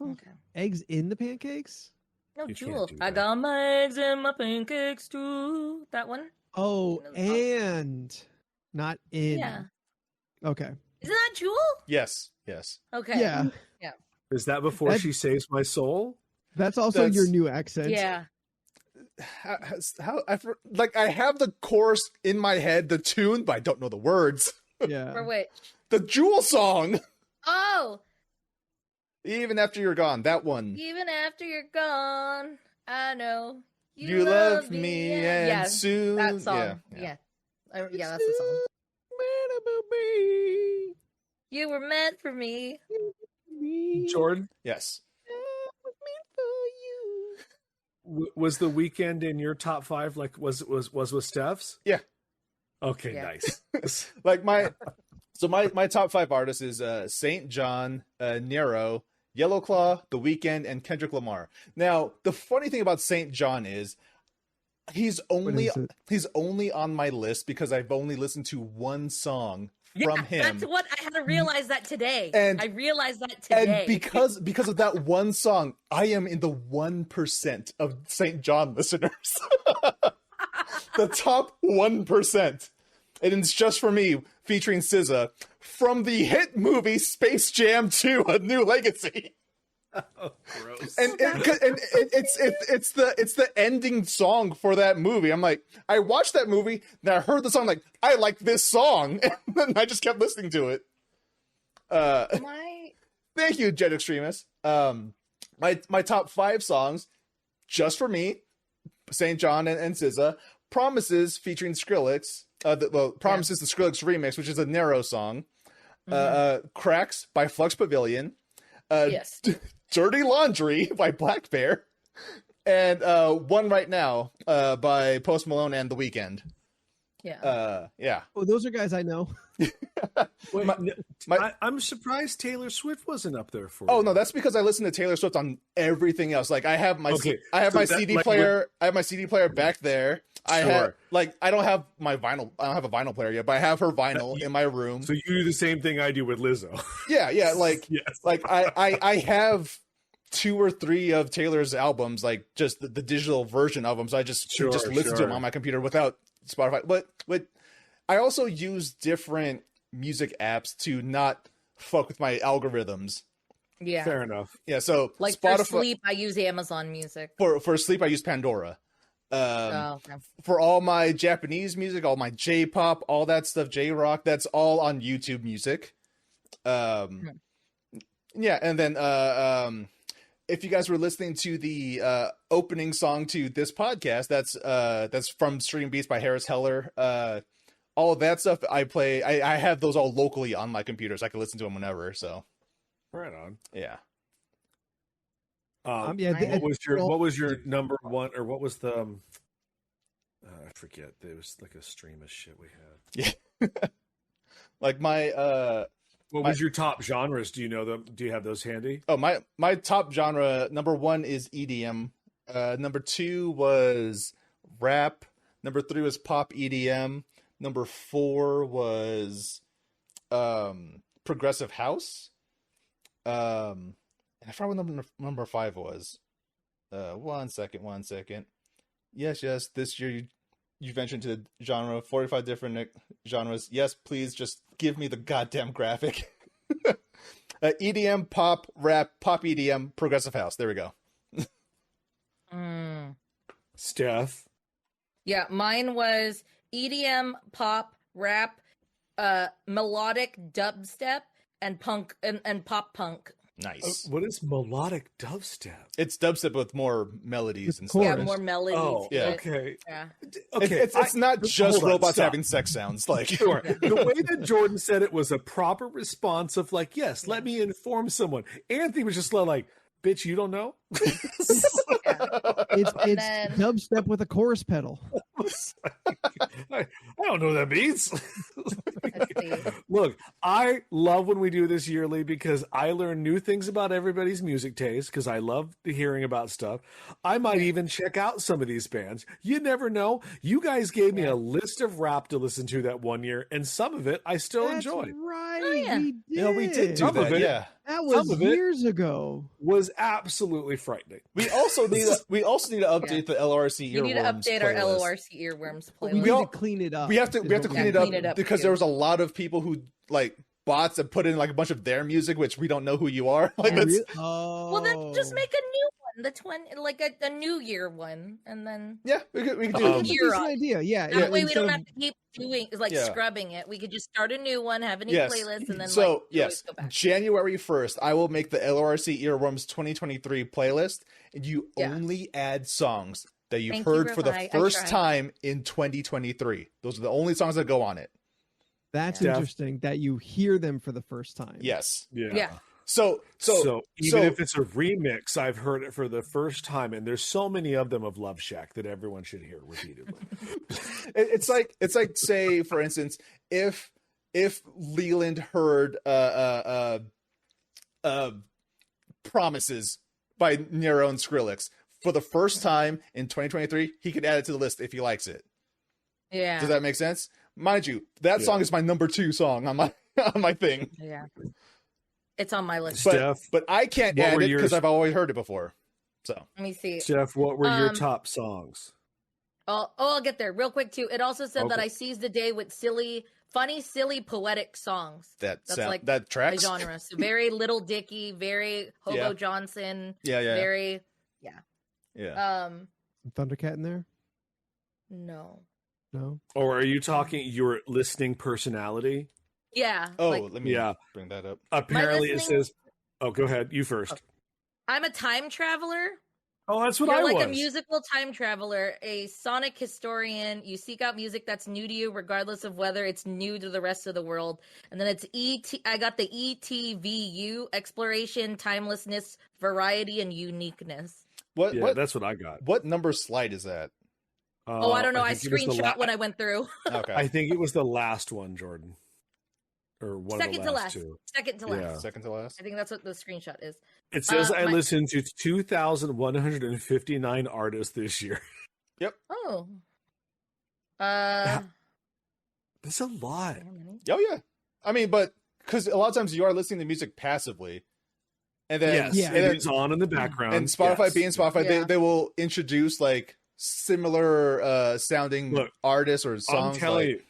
Okay. Eggs in the pancakes? No, You Jewel. can't do I that. got my eggs in my pancakes too. That one? Oh, You know the song? and not in. Yeah. Okay. Isn't that Jewel? Yes. Okay. Yeah. Is that before she saves my soul? That's also your new accent. Yeah. How I have the chorus in my head, the tune, but I don't know the words. Yeah. For which? The Jewel song. Oh. Even after you're gone, that one. Even after you're gone, I know You love me and yeah, soon. that song. Yeah, that's the song. You were meant for me. Jordan? Yes. Was the Weekend in your top 5? Like was with Steph's? Yeah. Okay, nice. Like my top 5 artists is Saint John, Nero, Yellowclaw, The Weeknd, and Kendrick Lamar. Now, the funny thing about Saint John is he's only on my list because I've only listened to one song from him. That's what I had to realize that today. I realized that today. And because of that one song, I am in the 1% of Saint John listeners. The top 1%. And it's Just For Me featuring SZA from the hit movie Space Jam 2: A New Legacy. Oh, gross. And it's the ending song for that movie. I'm like, I watched that movie, and I heard the song, like, I like this song, and then I just kept listening to it. Thank you, Jet Extremist. My top 5 songs, Just For Me, St. John and SZA, Promises featuring Skrillex, Promises the Skrillex remix, which is a Nero song, Cracks by Flux Pavilion, Dirty Laundry by Black Bear, and One Right Now by Post Malone and The Weeknd. Yeah. Oh, those are guys I know. Wait, I'm surprised Taylor Swift wasn't up there for you. Oh no, that's because I listen to Taylor Swift on everything else. Like I have my CD player. I have my CD player back there. I don't have my vinyl. I don't have a vinyl player yet, but I have her vinyl in my room. So you do the same thing I do with Lizzo. Yeah. Like yes. Like I have 2 or 3 of Taylor's albums, like just the digital version of them. So I just listen to them on my computer without Spotify. But I also use different music apps to not fuck with my algorithms. Yeah. Fair enough. Yeah, so like Spotify, for sleep, I use Amazon Music. For sleep, I use Pandora. Okay. For all my Japanese music, all my J-pop, all that stuff, J-rock, that's all on YouTube Music. Yeah, and then if you guys were listening to the opening song to this podcast, that's from Stream Beats by Harris Heller. All of that stuff I play. I have those all locally on my computer, so I can listen to them whenever. So, right on. Yeah. What was your number one, or what was the? I forget. There was like a stream of shit we had. Yeah. Like my. What was your top genres? Do you know them? Do you have those handy? Oh, my top genre, number 1 is EDM. Number 2 was rap. Number 3 was pop EDM. Number 4 was progressive house. I forgot what number 5 was. One second. Yes. This year you ventured into the genre, 45 different genres. Yes, please just give me the goddamn graphic. EDM, pop, rap, pop EDM, progressive house. There we go. Steph. Yeah, mine was EDM, pop, rap, melodic dubstep, and punk and pop punk. Nice. What is melodic dubstep? It's dubstep with more melodies and stuff. Yeah, more melodies. Oh, yeah. Okay. Yeah. Okay. It's not just robots having sex sounds. Like sure. The way that Jordan said it was a proper response of like, yes, let me inform someone. Anthony was just like, bitch, you don't know? It's dubstep with a chorus pedal. I don't know what that means. Look, I love when we do this yearly because I learn new things about everybody's music taste because I love hearing about stuff. I might even check out some of these bands. You never know. You guys gave me a list of rap to listen to that one year, and some of it I still enjoy. Right. Oh, yeah. We did. do that. Yeah. That was years ago. Was absolutely frightening. We also need to update the LRC earworms. We need to update our playlist. LORC earworms playlist. We need to clean it up. We have to clean it up because too. there was a lot of people who like bots that put in like a bunch of their music, which we don't know who you are. Like Well, then just make a new one. A New Year one, and then we could do That's an idea. Yeah. That way we don't have to keep doing scrubbing it. We could just start a new one, have a new playlist, and then go back. January 1st, I will make the LRC Earworms 2023 playlist, and you only add songs that you've heard for the first time in 2023. Those are the only songs that go on it. That's interesting that you hear them for the first time. Yes. Yeah. So even if it's a remix, I've heard it for the first time, and there's so many of them of Love Shack that everyone should hear repeatedly. it's like say, for instance, if Leland heard Promises by Nero and Skrillex for the first time in 2023, he could add it to the list if he likes it. Yeah. Does that make sense? Mind you, that song is my number 2 song on my thing. Yeah. It's on my list. Steph, but I can't add it because I've always heard it before. So let me see. Steph, what were your top songs? I'll get there real quick too. It also said that I seized the day with funny, silly, poetic songs. That's like that tracks the genre. So very Little Dicky, very Hobo Johnson. Yeah. Very Thundercat in there? No. Or are you talking your listening personality? Yeah. Oh, let me bring that up. Apparently it says, go ahead. You first. I'm a time traveler. Oh, that's what I was. Like a musical time traveler, a sonic historian. You seek out music that's new to you, regardless of whether it's new to the rest of the world. And then it's I got the ETVU, exploration, timelessness, variety, and uniqueness. What? That's what I got. What number slide is that? I don't know. I screenshot when I went through. Okay. I think it was the last one, Jordan. Or one Second of the last two. Second to last. Yeah. Second to last. I think that's what the screenshot is. It says I listened to 2,159 artists this year. Yep. Oh. That's a lot. Oh yeah. I mean, but because a lot of times you are listening to music passively, and then it's on in the background. And Spotify being Spotify, they will introduce like similar sounding artists or songs. I'm telling you.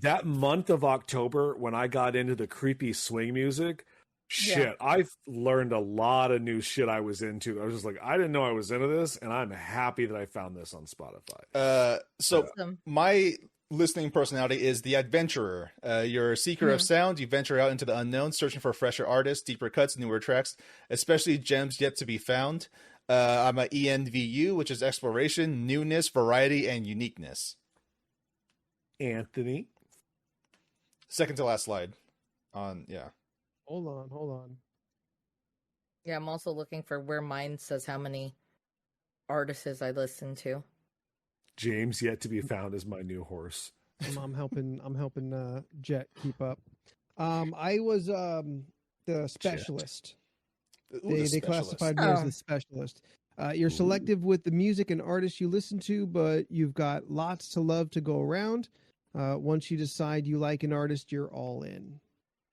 That month of October, when I got into the creepy swing music, I've learned a lot of new shit I was into. I was just like, I didn't know I was into this, and I'm happy that I found this on Spotify. My listening personality is the adventurer. You're a seeker of sound. You venture out into the unknown, searching for fresher artists, deeper cuts, newer tracks, especially gems yet to be found. I'm a ENVU, which is exploration, newness, variety, and uniqueness. Anthony. Second to last slide. Hold on. Yeah, I'm also looking for where mine says how many artists I listen to. James yet to be found is my new horse. I'm helping Jet keep up. I was the specialist. They classified me as the specialist. You're selective with the music and artists you listen to, but you've got lots to love to go around. Once you decide you like an artist, you're all in.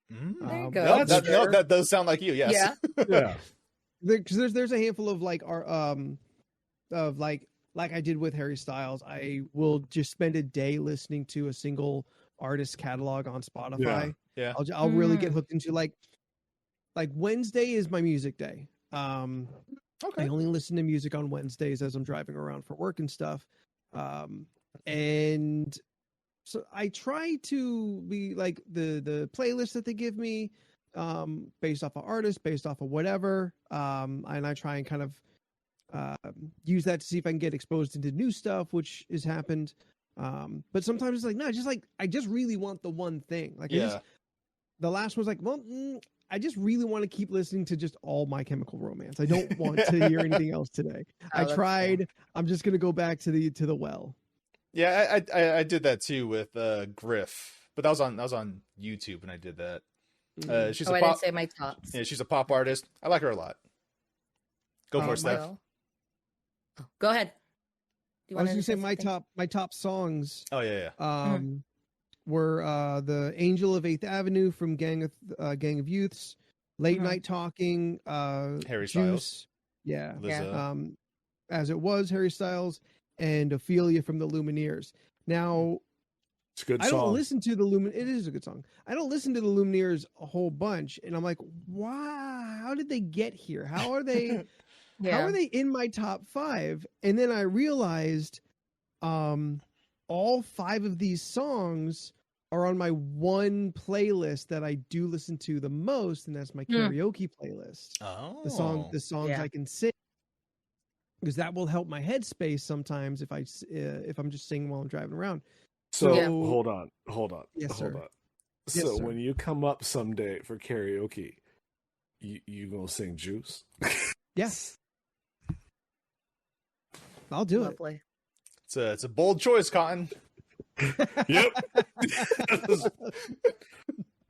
There you go. That does sound like you. Yes. Yeah. Because there's a handful of like I did with Harry Styles. I will just spend a day listening to a single artist catalog on Spotify. Yeah. I'll really get hooked into like Wednesday is my music day. Okay. I only listen to music on Wednesdays as I'm driving around for work and stuff. And so I try to be like the playlist that they give me, based off of artists, based off of whatever. And I try and kind of use that to see if I can get exposed into new stuff, which has happened. But sometimes it's like, no, I just really want the one thing. Like the last one's like, I just really want to keep listening to just all My Chemical Romance. I don't want to hear anything else today. I tried. Cool. I'm just gonna go back to the well. Yeah, I did that too with Griff, but that was on YouTube, and I did that. She's I didn't say my tops. Yeah, she's a pop artist. I like her a lot. Go for it, Steph. Go ahead. I was gonna say my top songs. Oh yeah. Were the Angel of 8th Avenue from Gang of Youths, Late Night Talking, Harry Styles, Lizzo. As It Was, Harry Styles, and Ophelia from the Lumineers. Now, it's a good song. I don't listen to the It is a good song. I don't listen to the Lumineers a whole bunch, and I'm like, wow, how did they get here? How are they? How are they in my top 5? And then I realized, all 5 of these songs are on my one playlist that I do listen to the most, and that's my karaoke playlist. Oh, the songs I can sing, because that will help my headspace sometimes if I'm just singing while I'm driving around. So hold on. Yes, sir. So when you come up someday for karaoke, You gonna sing Juice? Yes. I'll do Lovely. it. It's a bold choice, Cotton. Yep.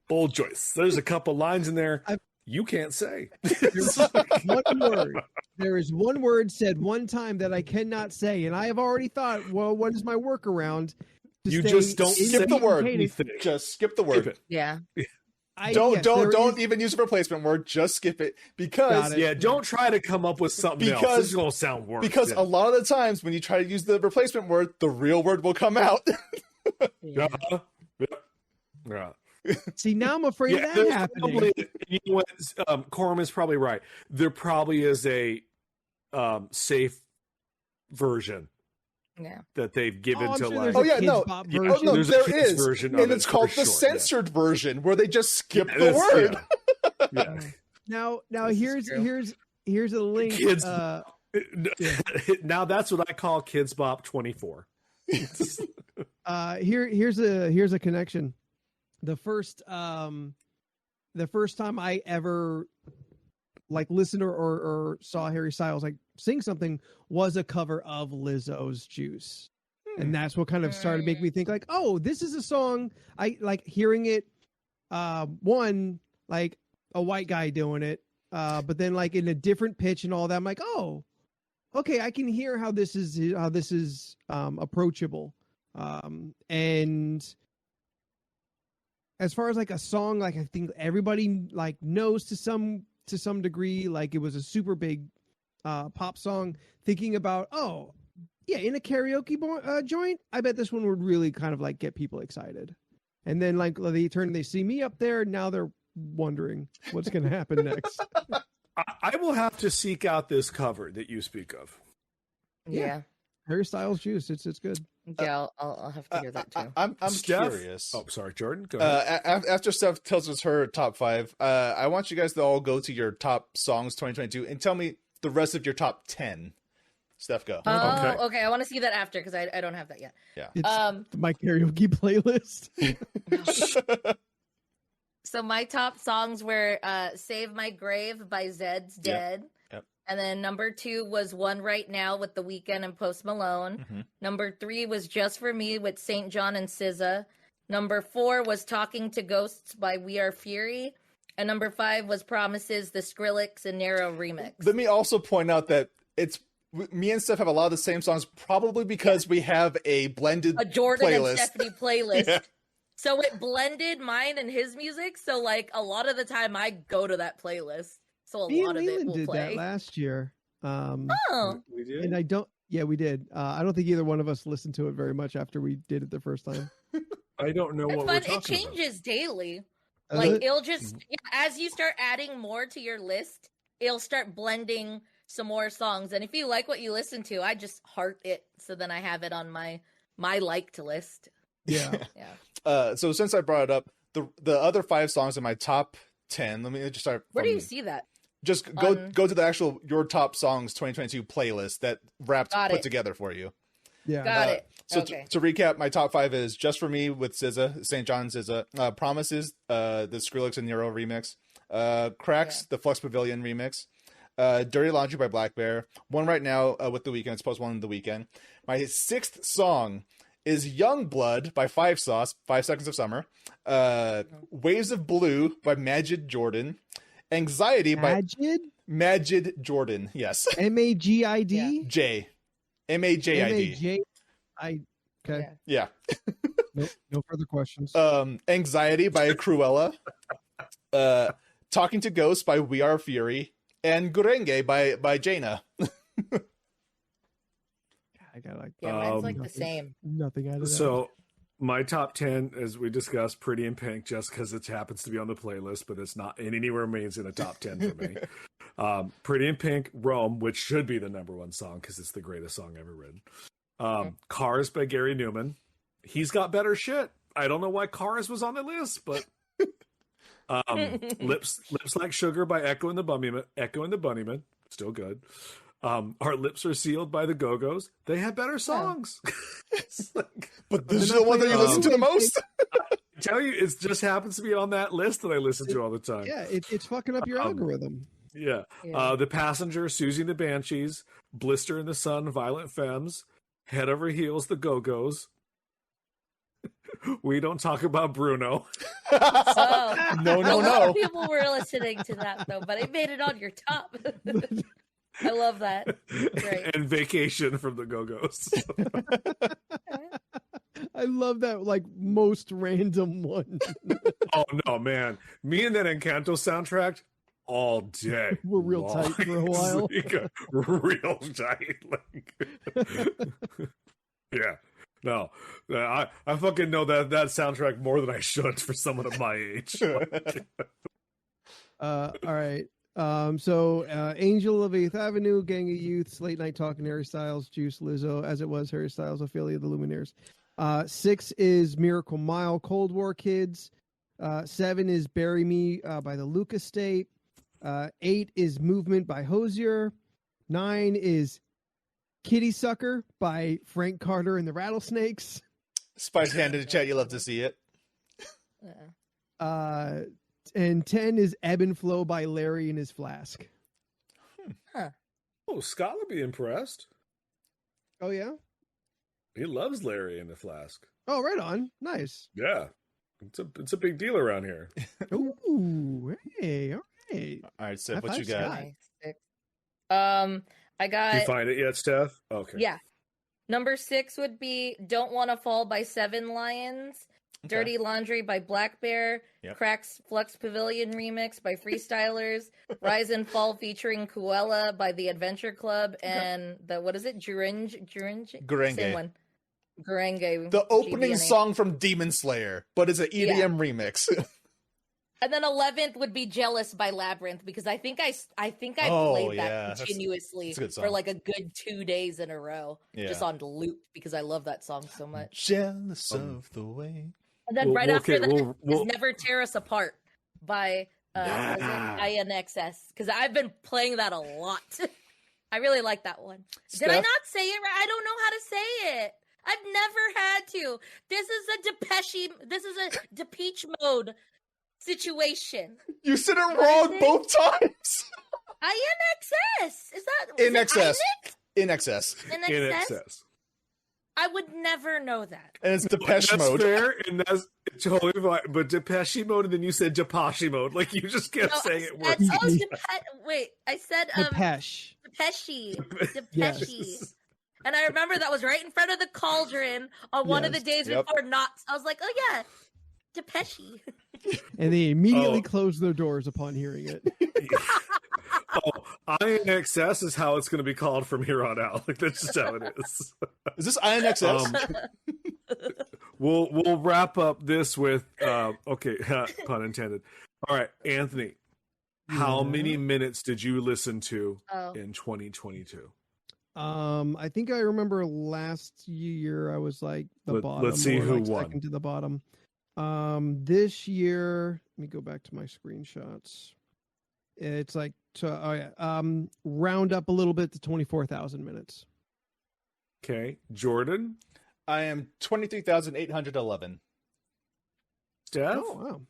Bold choice. There's a couple lines in there you can't say. There's one word. There is one word said one time that I cannot say, and I have already thought, well, what is my workaround? You just don't skip the word. Just skip the word. Yeah. Don't even use a replacement word. Just skip it because don't try to come up with something else. This is gonna sound worse. Because a lot of the times when you try to use the replacement word, the real word will come out. Yeah. See, now I'm afraid of that happening. You know what? Corum is probably right. There probably is a safe version. Yeah. That they've given to like. There is, version and it's called the censored version where they just skip the word. Yeah. Now here's a link. Kids, now that's what I call Kids Bop 24. Here's a connection. The first time I ever listened or saw Harry Styles sing something was a cover of Lizzo's Juice. And that's what kind of started making me think oh, this is a song. I like hearing it. One, a white guy doing it. But then in a different pitch and all that, I'm like, oh, okay, I can hear how this is approachable. And as far as a song, I think everybody knows to some degree, it was a super big pop song. Thinking about, oh yeah, in a karaoke joint, I bet this one would really kind of get people excited. And then they see me up there, now they're wondering what's going to happen next. I will have to seek out this cover that you speak of. Yeah. Harry Styles Juice. It's good. Yeah, I'll have to hear that too. I'm curious. Oh, sorry, Jordan. Go ahead. After Steph tells us her top 5, I want you guys to all go to your top songs 2022 and tell me the rest of your top 10. Steph, go. Oh, okay. I want to see that after because I don't have that yet. Yeah. It's my karaoke playlist. So my top songs were "Save My Grave" by Zed's Dead. Yep. And then number 2 was "One Right Now" with The Weeknd and Post Malone. Mm-hmm. Number 3 was "Just for Me" with St. John and SZA. Number 4 was "Talking to Ghosts" by We Are Fury. And number 5 was "Promises," the Skrillex and Nero remix. Let me also point out that me and Steph have a lot of the same songs, probably because we have a blended Jordan playlist. And Stephanie playlist. Yeah. So it blended mine and his music. So a lot of the time I go to that playlist. So a lot of it will did play. that last year. We did. And I don't. Yeah, we did. I don't think either one of us listened to it very much after we did it the first time. I don't know what we're talking about. It changes daily. It? It'll just as you start adding more to your list, it'll start blending some more songs. And if you like what you listen to, I just heart it so then I have it on my liked list. Yeah. Yeah. So since I brought it up, the other 5 songs in my top 10. Let me just start. Where do you see that? Just go to the actual your top songs 2022 playlist that Wrapped put together for you. Yeah. Got it. So okay. to recap, my top 5 is "Just for Me" with SZA, St. John SZA, "Promises," the Skrillex and Nero remix, "Cracks," the Flux Pavilion remix, "Dirty Laundry" by Black Bear, "One Right Now" with The Weeknd. It's Post Malone The Weeknd. My 6th song is "Young Blood" by 5 Sauce, 5 Seconds of Summer, "Waves of Blue" by Majid Jordan, "Anxiety" by Majid Jordan. Yes. MAGID? J. MAJID. Okay. Yeah. No further questions. "Anxiety" by Cruella, "Talking to Ghosts" by We Are Fury, and "Gurenge" by Jaina. I got mine's the same. Nothing out of that. So my top 10, as we discussed, Pretty in Pink, just because it happens to be on the playlist, but it's not in anywhere remains in the top 10 for me. Pretty in Pink, Rome, which should be the number 1 song because it's the greatest song ever written. Cars by Gary Newman. He's got better shit. I don't know why Cars was on the list, but Lips Like Sugar by Echo and the Bunnymen. Still good. Our Lips Are Sealed by the Go-Go's. They have better songs. But this is the one that you listen to the most. tell you, it just happens to be on that list that I listen to all the time. Yeah, it's fucking up your algorithm. Yeah. The Passenger, Susie and the Banshees, Blister in the Sun, Violent Femmes, Head Over Heels, The Go-Go's. We Don't Talk About Bruno. Oh, no. A lot of people were listening to that though, but it made it on your top. I love that. Great. And Vacation from The Go-Go's. I love that, like, most random one. Oh no, man! Me and that Encanto soundtrack all day. We're real tight for a while. Real tight. Yeah. No, I fucking know that soundtrack more than I should for someone of my age. All right. So Angel of 8th Avenue, Gang of Youths, Late Night Talking, Harry Styles, Juice, Lizzo, As It Was, Harry Styles, Ophelia, The Lumineers. 6 is Miracle Mile, Cold War Kids. 7 is Bury Me by the Lucas State. 8 is Movement by Hozier. 9 is Kitty Sucker by Frank Carter and the Rattlesnakes. Spice handed to chat. You love to see it. And 10 is Ebb and Flow by Larry and His Flask. Huh. Oh, Scott would be impressed. Oh, yeah? He loves Larry and the Flask. Oh, right on. Nice. Yeah. It's a big deal around here. Ooh, hey, all right. All right, Steph, what you got? I got. Did you find it yet, Steph? Okay. Yeah. Number 6 would be Don't Wanna Fall by Seven Lions. Okay. Dirty Laundry by Black Bear. Yep. Cracks Flux Pavilion Remix by Freestylers. Rise and Fall featuring Kuela by The Adventure Club. And the, what is it? Gurenge? Same one. Gurenge. The opening song from Demon Slayer, but it's an EDM remix. And then 11th would be Jealous by Labyrinth, because I think I played that continuously for like a good 2 days in a row, just on loop, because I love that song so much. Jealous of the way. And then after that is Never Tear Us Apart by INXS, because I've been playing that a lot. I really like that one. Steph? Did I not say it right? I don't know how to say it. I've never had to. This is a Depeche Mode situation. You said it wrong both times. INXS. Is that in excess? In excess. In excess. I would never know that. And it's Depeche Mode. That's fair, and that's totally fine. But Depeche Mode, and then you said Depeche Mode. Like, you just kept saying it worse. Wait, I said Depeche. Depeche. Yes. And I remember that was right in front of the Cauldron on one of the days before Knots. I was like, oh yeah, Depeche. And they immediately closed their doors upon hearing it. INXS is how it's going to be called from here on out. Like, that's just how it is. Is this INXS? We'll wrap up this with okay, pun intended. All right, Anthony, how many minutes did you listen to in 2022? I think I remember last year I was like the bottom. Let's see who won. Second to the bottom. This year, let me go back to my screenshots. It's like round up a little bit to 24,000 minutes. Okay, Jordan, I am 23,811. Steph, oh wow,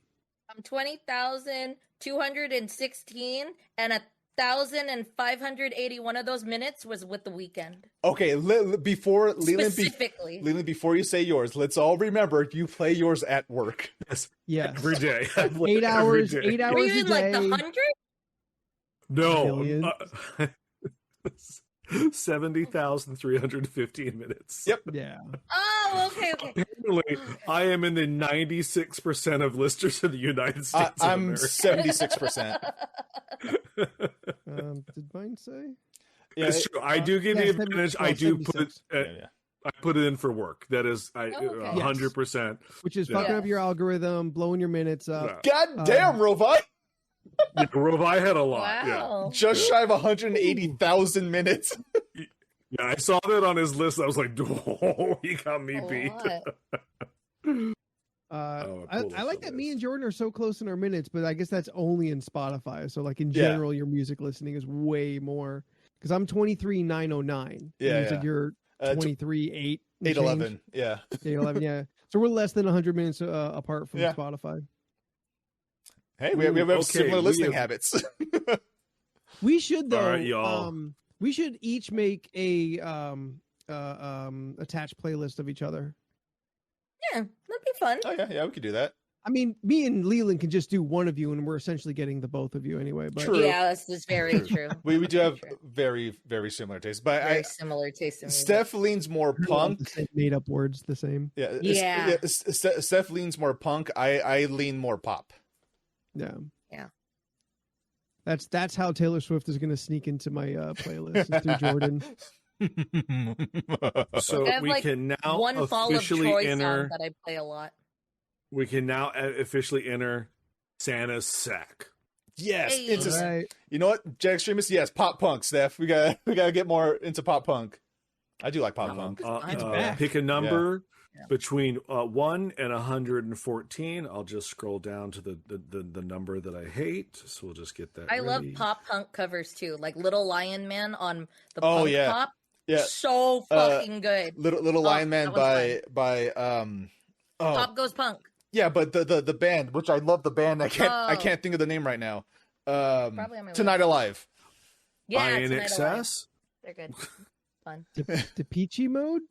I'm 20,216, and 1,581 of those minutes was with The Weeknd. Okay, before Leland, specifically, Leland, before you say yours, let's all remember you play yours at work. Yes, every day. 8 hours. 8 hours. Were you in like the 100? No, 70,315 minutes. Yep. Yeah. Oh, okay. Apparently, I am in the 96% of listeners in the United States. I'm 76%. Did mine say? Yeah, it's true. I do give the advantage. I do put it. I put it in for work. That is 100%. Which is fucking up your algorithm, blowing your minutes up. God damn, Rovi. Yeah, Rovi had a lot. Wow. Yeah. Just shy of 180,000 minutes. Yeah, I saw that on his list. I was like, oh, he got me beat. I like that me and Jordan are so close in our minutes, but I guess that's only in Spotify. So like in general, your music listening is way more. Because I'm 23,909. Yeah. You said you're 23, 8, 811. Yeah. 811. Yeah. So we're less than 100 minutes apart from Spotify. Hey, we have similar listening habits. We should though. All right, y'all. We should each make a attached playlist of each other. Yeah, that'd be fun. Oh yeah, we could do that. I mean, me and Leland can just do one of you, and we're essentially getting the both of you anyway. But true. Yeah, that's very true. We do have very, very similar tastes, but very similar taste in music. Steph leans more punk. Made up words the same. Yeah. Steph leans more punk. I lean more pop. Yeah. Yeah. That's how Taylor Swift is going to sneak into my playlist is through Jordan. So we can now one Fall of officially Troy enter. song that I play a lot. We can now officially enter Santa's sack. Yes, Hey. Right. You know what, Jet Extremist? Yes, pop punk, Steph. We gotta get more into pop punk. I do like pop punk. Pick a number between 1 and 114. I'll just scroll down to the number that I hate. So we'll just get that. I love pop punk covers too, like Little Lion Man on the pop. Yeah, so fucking good. Little Lion Man by Pop Goes Punk. Yeah, but the band, which I love the band, I can't think of the name right now. Tonight Alive. Yeah, In Excess. They're good. Fun. Peachy mode.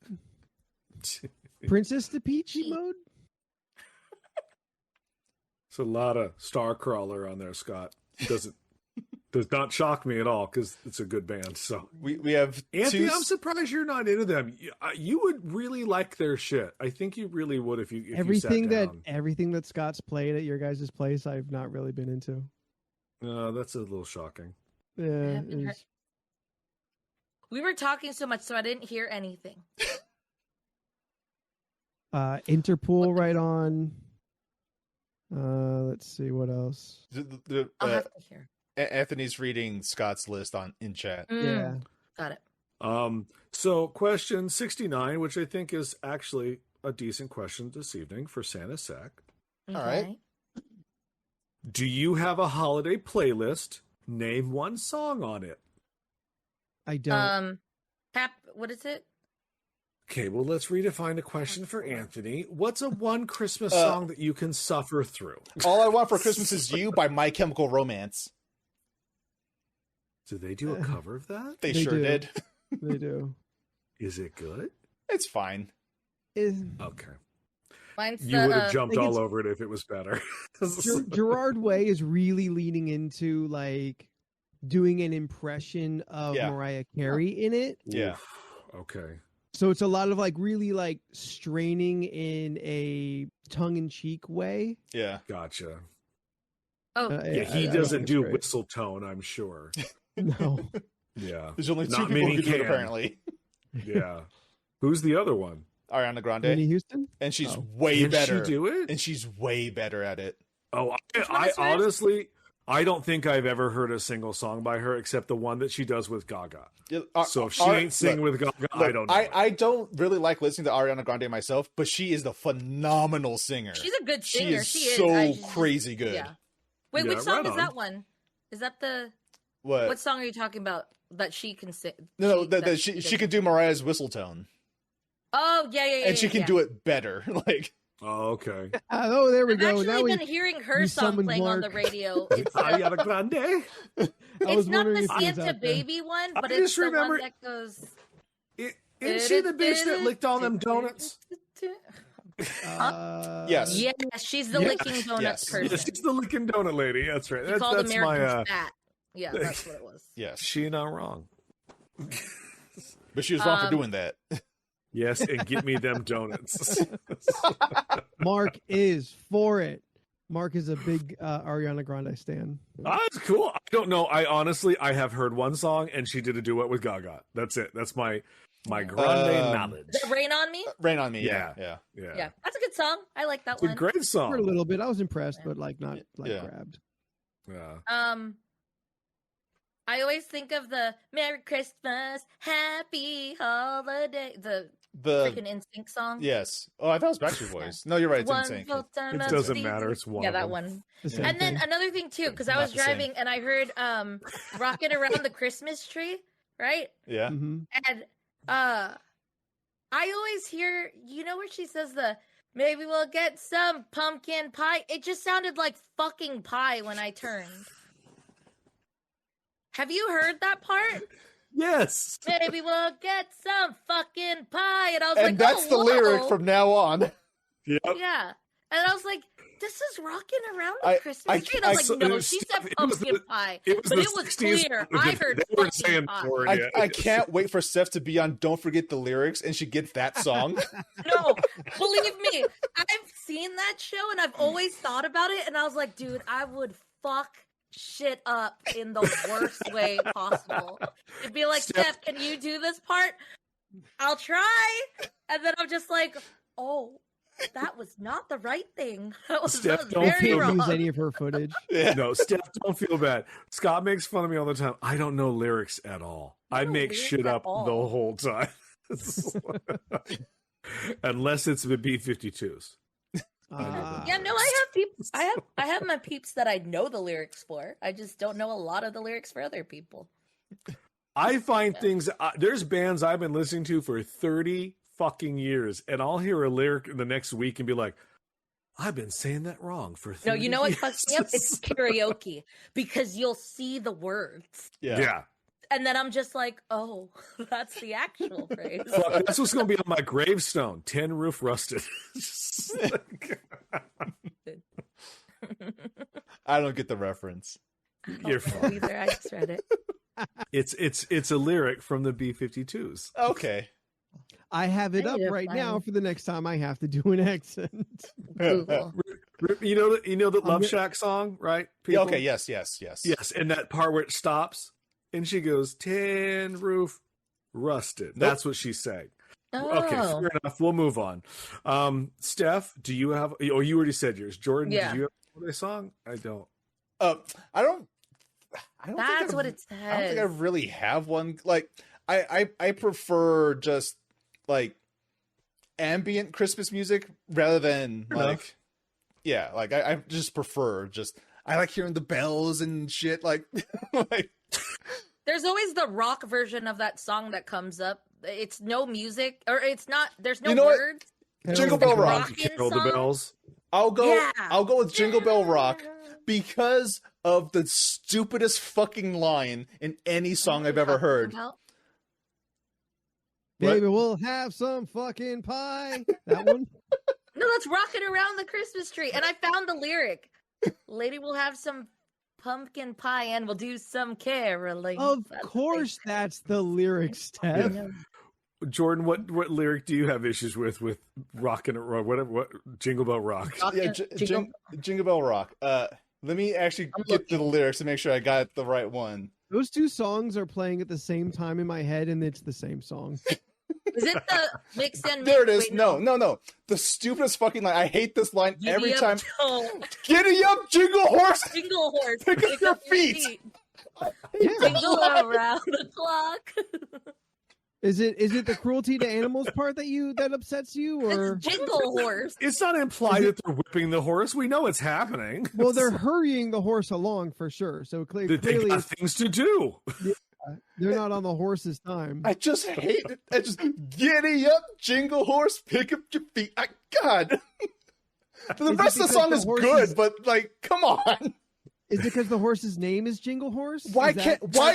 Princess Peachy mode. It's a lot of Starcrawler on there, Scott. Does not shock me at all because it's a good band. So we have Anthony. I'm surprised you're not into them. You would really like their shit. I think you really would if you everything sat down. everything that Scott's played at your guys' place. I've not really been into. That's a little shocking. Yeah. We were talking so much, so I didn't hear anything. Interpol right on. Let's see what else. I'll have to hear. Anthony's reading Scott's list in chat. Yeah. Got it. So question 69, which I think is actually a decent question this evening for Santa Sack. Okay. All right. Do you have a holiday playlist? Name one song on it. I don't. What is it? Okay, well, let's redefine the question for Anthony. What's a one Christmas song that you can suffer through? All I Want for Christmas Is You by My Chemical Romance. Did they do a cover of that? They sure did. They do. Is it good? It's fine. Okay. Mine's you would have jumped all over it if it was better. Gerard Way is really leaning into like doing an impression of Mariah Carey in it. Yeah. Oof. Okay. So it's a lot of like really like straining in a tongue-in-cheek way. Yeah. Gotcha. Oh. Yeah, he doesn't do whistle tone, I'm sure. No. Yeah. There's only two people who can do it, apparently. Yeah. Who's the other one? Ariana Grande. Whitney Houston? And she's way better. Can she do it? And she's way better at it. Oh, I honestly, I don't think I've ever heard a single song by her except the one that she does with Gaga. So if she ain't singing with Gaga, I don't know. I don't really like listening to Ariana Grande myself, but she is the phenomenal singer. She's a good singer. She is so crazy good. Yeah. Wait, which song is that one? Is that the... What song are you talking about that she can sing? No, she can do Mariah's whistle tone. Oh, yeah. And she can do it better. Like... Oh, okay. Oh, there we go. I've actually been hearing her song playing on the radio. It's Ariana Grande. It's not the Santa Baby one, but it's the one that goes... Isn't she the bitch that licked all them donuts? Yes. Yeah, she's the licking donuts person. Yes, she's the licking donut lady. That's right. She called Americans fat. Yeah, that's what it was. Yes. She not wrong. But she was wrong for doing that. Yes, and get me them donuts. Mark is for it. Mark is a big Ariana Grande stan. That's cool. I don't know. I have heard one song, and she did a duet with Gaga. That's it. That's my Grande knowledge. Rain on Me? Rain on Me. Yeah. That's a good song. I like that it's one. It's a great song. For a little bit. I was impressed, but like not grabbed. Yeah. I always think of the Merry Christmas, Happy Holiday, the freaking NSYNC song. Yes. Oh, I thought it was Backstreet Boys. No, you're right. It's NSYNC. It doesn't matter. It's one. Yeah, that one. And then another thing too, because I was driving and I heard "Rockin' Around the Christmas Tree," right? Yeah. Mm-hmm. And I always hear, where she says maybe we'll get some pumpkin pie. It just sounded like fucking pie when I turned. Have you heard that part? Yes. Maybe we'll get some fucking pie. And I was like, and that's the lyric from now on. Yep. Yeah. And I was like, this is rocking around the Christmas tree. And I was like, no, she said pumpkin pie. But it was clear. I heard fucking pie. I can't wait for Steph to be on Don't Forget the Lyrics and she gets that song. No, believe me. I've seen that show and I've always thought about it. And I was like, dude, I would fuck shit up in the worst way possible. It'd be like, Steph, can you do this part? I'll try. And then I'm just like, oh, that was not the right thing. That was, Steph, don't use any of her footage. Yeah. No, Steph, don't feel bad. Scott makes fun of me all the time. I don't know lyrics at all. I make shit up the whole time. Unless it's the B-52s. Yeah, no, I have peeps. I have my peeps that I know the lyrics for. I just don't know a lot of the lyrics for other people. I find things. There's bands I've been listening to for 30 fucking years, and I'll hear a lyric in the next week and be like, I've been saying that wrong for 30 No, you know what years. fucks me up? It's karaoke because you'll see the words. Yeah. And then I'm just like, oh, that's the actual phrase. Well, that's what's going to be on my gravestone. Tin roof rusted. I don't get the reference. You're fine. Either. I just read it. It's a lyric from the B-52s. Okay. I have it up right now for the next time I have to do an accent. Google. You know the Love Shack song, right? People? Okay, yes. Yes, and that part where it stops and she goes, tin roof rusted. Nope. That's what she's saying. Oh. Okay, fair enough. We'll move on. Steph, do you have, oh, you already said yours. Jordan, did you have a song? I don't. I don't That's what it says. I don't think I really have one. Like, I prefer just like ambient Christmas music rather than like, yeah, like I just prefer I like hearing the bells and shit. Like, like there's always the rock version of that song that comes up. It's no music, or it's not. There's no words. Jingle Bell Rock. Carol the bells. I'll go with Jingle Bell Rock because of the stupidest fucking line in any song I've ever heard. Baby, we'll have some fucking pie. That one? No, that's Rocking Around the Christmas Tree. And I found the lyric. Lady will have some pumpkin pie and we'll do some caroling. Of course that's the lyric, Steph. Jordan, what lyric do you have issues with Rockin' what Jingle Bell Rock? Jingle Bell Rock. Let me actually get to the lyrics to make sure I got the right one. Those two songs are playing at the same time in my head, and it's the same song. Is it the mix and mix? There it is. No. The stupidest fucking line. I hate this line every time. Giddy up, jingle horse. Jingle horse. Pick up your feet. Jingle around the clock. Is it the cruelty to animals part that upsets you, or it's jingle horse? It's not implied that they're whipping the horse. We know it's happening. Well, they're hurrying the horse along for sure. So clearly, they got things to do. Yeah, they're not on the horse's time. I just hate it. I just giddy up, jingle horse, pick up your feet. God, the rest of the song is good, but like, come on. Is it because the horse's name is Jingle Horse? Why isn't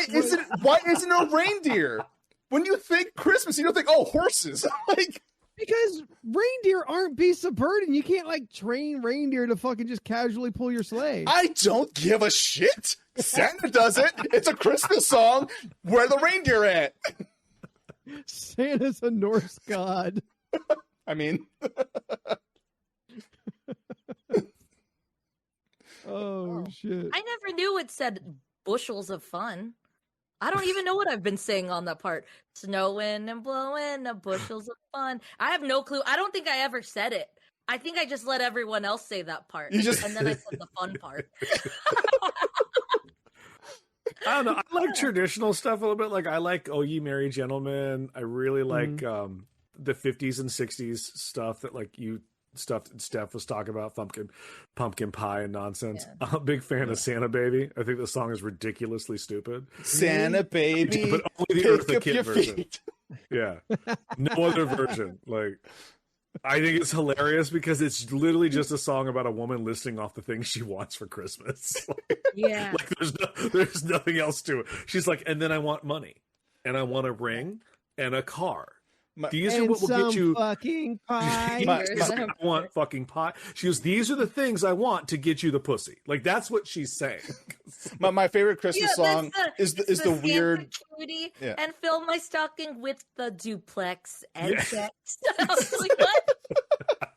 it a reindeer? When you think Christmas, you don't think, oh, horses. Like, because reindeer aren't beasts of burden. You can't like train reindeer to fucking just casually pull your sleigh. I don't give a shit. Santa does it. It's a Christmas song. Where the reindeer at? Santa's a Norse god. I mean, oh shit! I never knew it said bushels of fun. I don't even know what I've been saying on that part. Snowing and blowing, bushels of fun. I have no clue. I don't think I ever said it. I think I just let everyone else say that part. And then I said the fun part. I don't know. I like traditional stuff a little bit. Like, I like Oh Ye Merry Gentlemen. I really like the 50s and 60s stuff that Steph was talking about, pumpkin pie and nonsense. Yeah. I'm a big fan of Santa Baby. I think the song is ridiculously stupid. Santa Baby, but only the Eartha Kitt version. Yeah. No other version. Like, I think it's hilarious because it's literally just a song about a woman listing off the things she wants for Christmas. Yeah. Like there's nothing else to it. She's like, and then I want money, and I want a ring and a car. These are what will get you fucking pie. I want fucking pie. She goes, these are the things I want to get you the pussy. Like, that's what she's saying. My favorite Christmas song is the weird yeah. And fill my stocking with the duplex and sex. I was like, what?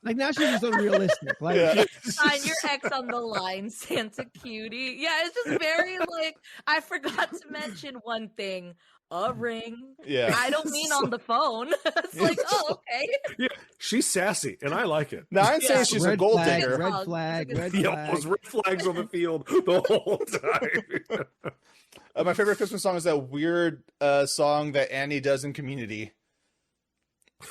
Like, now she's just unrealistic. Like, sign your ex on the line, Santa cutie. Yeah, it's just very like, I forgot to mention one thing. A ring. Yeah. I don't mean on the phone. It's like, oh, okay. Yeah, she's sassy, and I like it. Now, I'm saying she's a gold digger. Red flag. Yeah, those red flags on the field the whole time. My favorite Christmas song is that weird song that Annie does in Community. I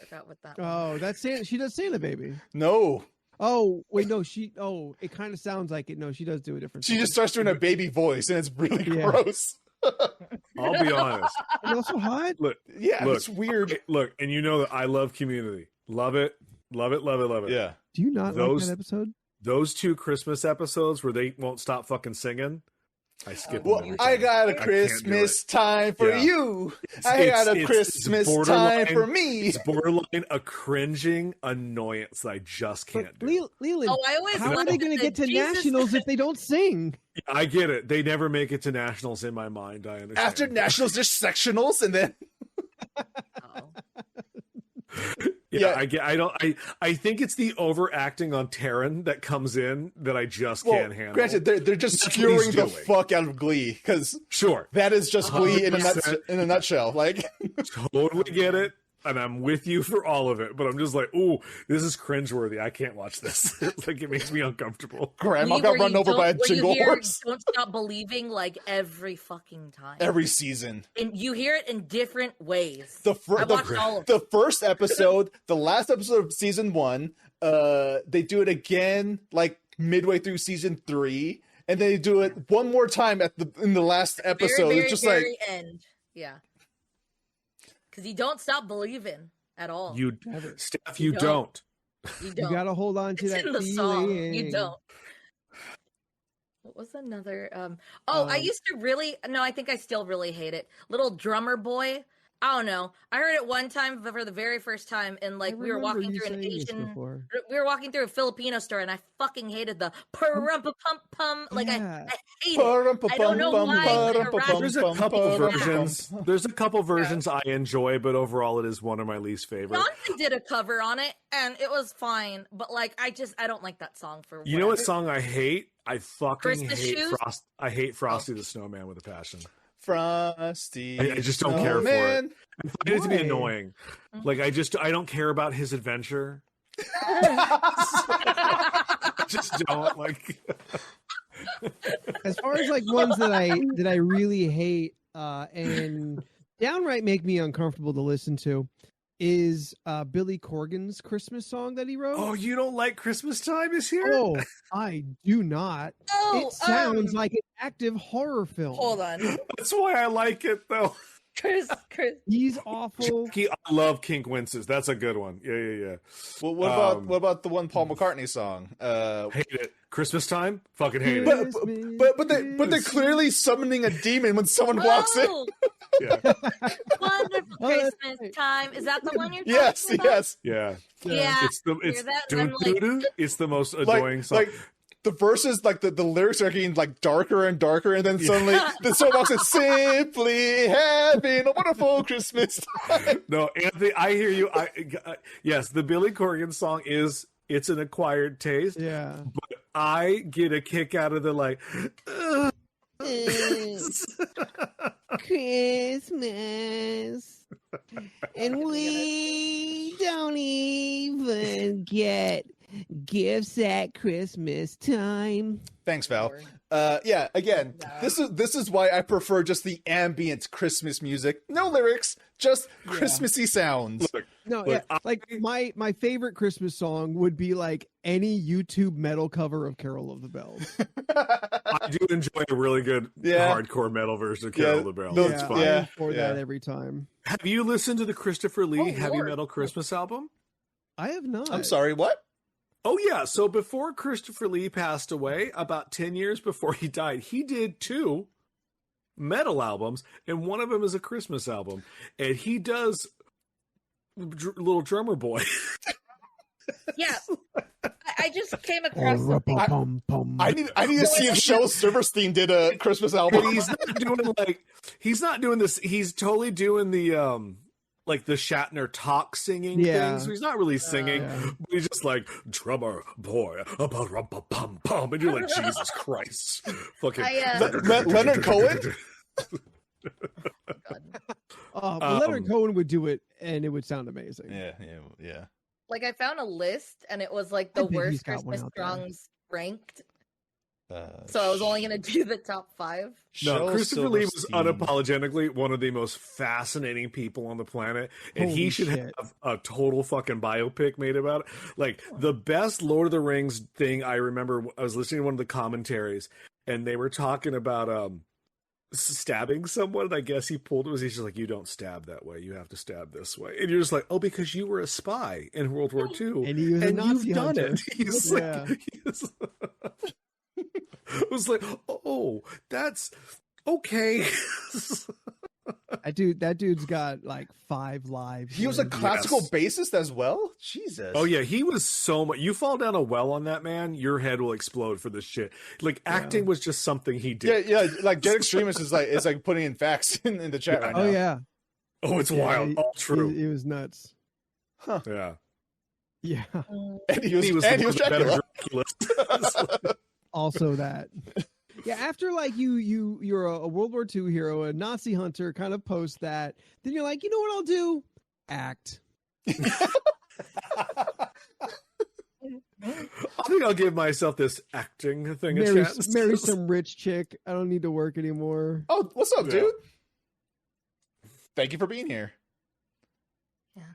forgot what that was. That's Santa. She does Santa Baby. No. Oh, wait, no, it kind of sounds like it. No, she does do a different She just starts doing a baby voice, and it's really gross. I'll be honest. And also hot. Look, it's weird. Look, and you know that I love Community. Love it. Yeah. Do you not like that episode? Those 2 Christmas episodes where they won't stop fucking singing. I skip them. Well, I got a Christmas time for you. I got a Christmas time for me. It's borderline a cringing annoyance that I just can't do. Leland, how are they going to get to nationals if they don't sing? I get it. They never make it to nationals in my mind. I understand. After nationals, there's sectionals, and then. I think it's the overacting on Taryn that comes in that I just can't handle. Granted, they're just skewering the fuck out of Glee because that is just Glee in a nutshell. Like, totally get it, and I'm with you for all of it. But I'm just like, ooh, this is cringeworthy. I can't watch this. Like, it makes me uncomfortable. Grandma got run over by a jingle horse. Don't stop believing like every fucking time. Every season. And you hear it in different ways. The first episode, the last episode of season 1, they do it again like midway through season 3, and they do it one more time in the last episode. Very, it's just very end. Yeah. Because you don't stop believing at all. Steph, you don't. You gotta hold on to that in the song. You don't. What was another? I used to really. No, I think I still really hate it. Little Drummer Boy. I don't know. I heard it one time for the very first time, and like we were walking through an Asian. We were walking through a Filipino store, and I fucking hated the pum pum. Like I hate it. I don't know why. There's a couple versions. There's a couple versions I enjoy, but overall, it is one of my least favorite. Johnson did a cover on it, and it was fine. But like, I don't like that song for. You know what song I hate? I fucking hate Frost. I hate Frosty the Snowman with a passion. Frosty. I just don't care for it. I find it to be annoying. Like, I don't care about his adventure. I just don't like. As far as like ones that I really hate and downright make me uncomfortable to listen to is Billy Corgan's Christmas song that he wrote. Oh, you don't like Christmas Time is here? Oh, I do not. It sounds like an active horror film. Hold on. That's why I like it, though. Chris. He's awful. I love Kink Winces. That's a good one. Yeah. Well, what about the one Paul McCartney song? Hate it. Christmas Time? Fucking hate it. But they're clearly summoning a demon when someone walks in. Yeah. Wonderful Christmas Time. Is that the one you're talking about? Yes. Yeah. It's the most annoying song. Like the verses, like the lyrics are getting like darker and darker, and then suddenly the song walks in, simply having a wonderful Christmas time. No, Anthony, I hear you. Yes, the Billy Corgan song it's an acquired taste. Yeah. But I get a kick out of the like Christmas, and we don't even get gifts at Christmas time. Thanks, Val. Again, this is why I prefer just the ambient Christmas music. No lyrics, just Christmassy sounds. Look, No, yeah. Like my favorite Christmas song would be like any YouTube metal cover of Carol of the Bells. I do enjoy a really good hardcore metal version of Carol of the Bells. It's fun. I look for that every time. Have you listened to the Christopher Lee heavy metal Christmas album? I have not. I'm sorry, what? Oh, yeah. So before Christopher Lee passed away, about 10 years before he died, he did 2 metal albums, and one of them is a Christmas album. And he does Little Drummer Boy. Yeah. I just came across I need to see if Shel Silverstein did a Christmas album. He's not doing this. He's totally doing the like the Shatner talk singing thing. So he's not really singing. But he's just like drummer boy, pum, and you're like, Jesus Christ, fucking Leonard Cohen. Leonard Cohen would do it, and it would sound amazing. Yeah. Like I found a list, and it was like the worst Christmas songs ranked. So I was only going to do the top 5. No, Christopher Lee was unapologetically one of the most fascinating people on the planet, and he should have a total fucking biopic made about it. Like the best Lord of the Rings thing I remember, I was listening to one of the commentaries, and they were talking about stabbing someone, and I guess he pulled it. He's just like, you don't stab that way, you have to stab this way, and you're just like, oh, because you were a spy in World War II, and he was a Nazi hunter. Done it. He's like, it was like, oh, that's okay. That dude's got like 5 lives. He was a classical bassist as well. Jesus. Oh yeah, he was so much. You fall down a well on that man, your head will explode for this shit. Like acting was just something he did. Yeah. Like Jet Extremist is like putting in facts in the chat right now. Oh yeah. Oh, it's wild. All true. He was nuts. Huh. Yeah. Yeah. And he was Dracula. Also that. Yeah, after like you're a World War II hero, a Nazi hunter, kind of post that, then you're like, you know what I'll do? Act. I think I'll give myself this acting thing a chance. Marry some rich chick. I don't need to work anymore. Oh, what's up, dude? Thank you for being here. Yeah.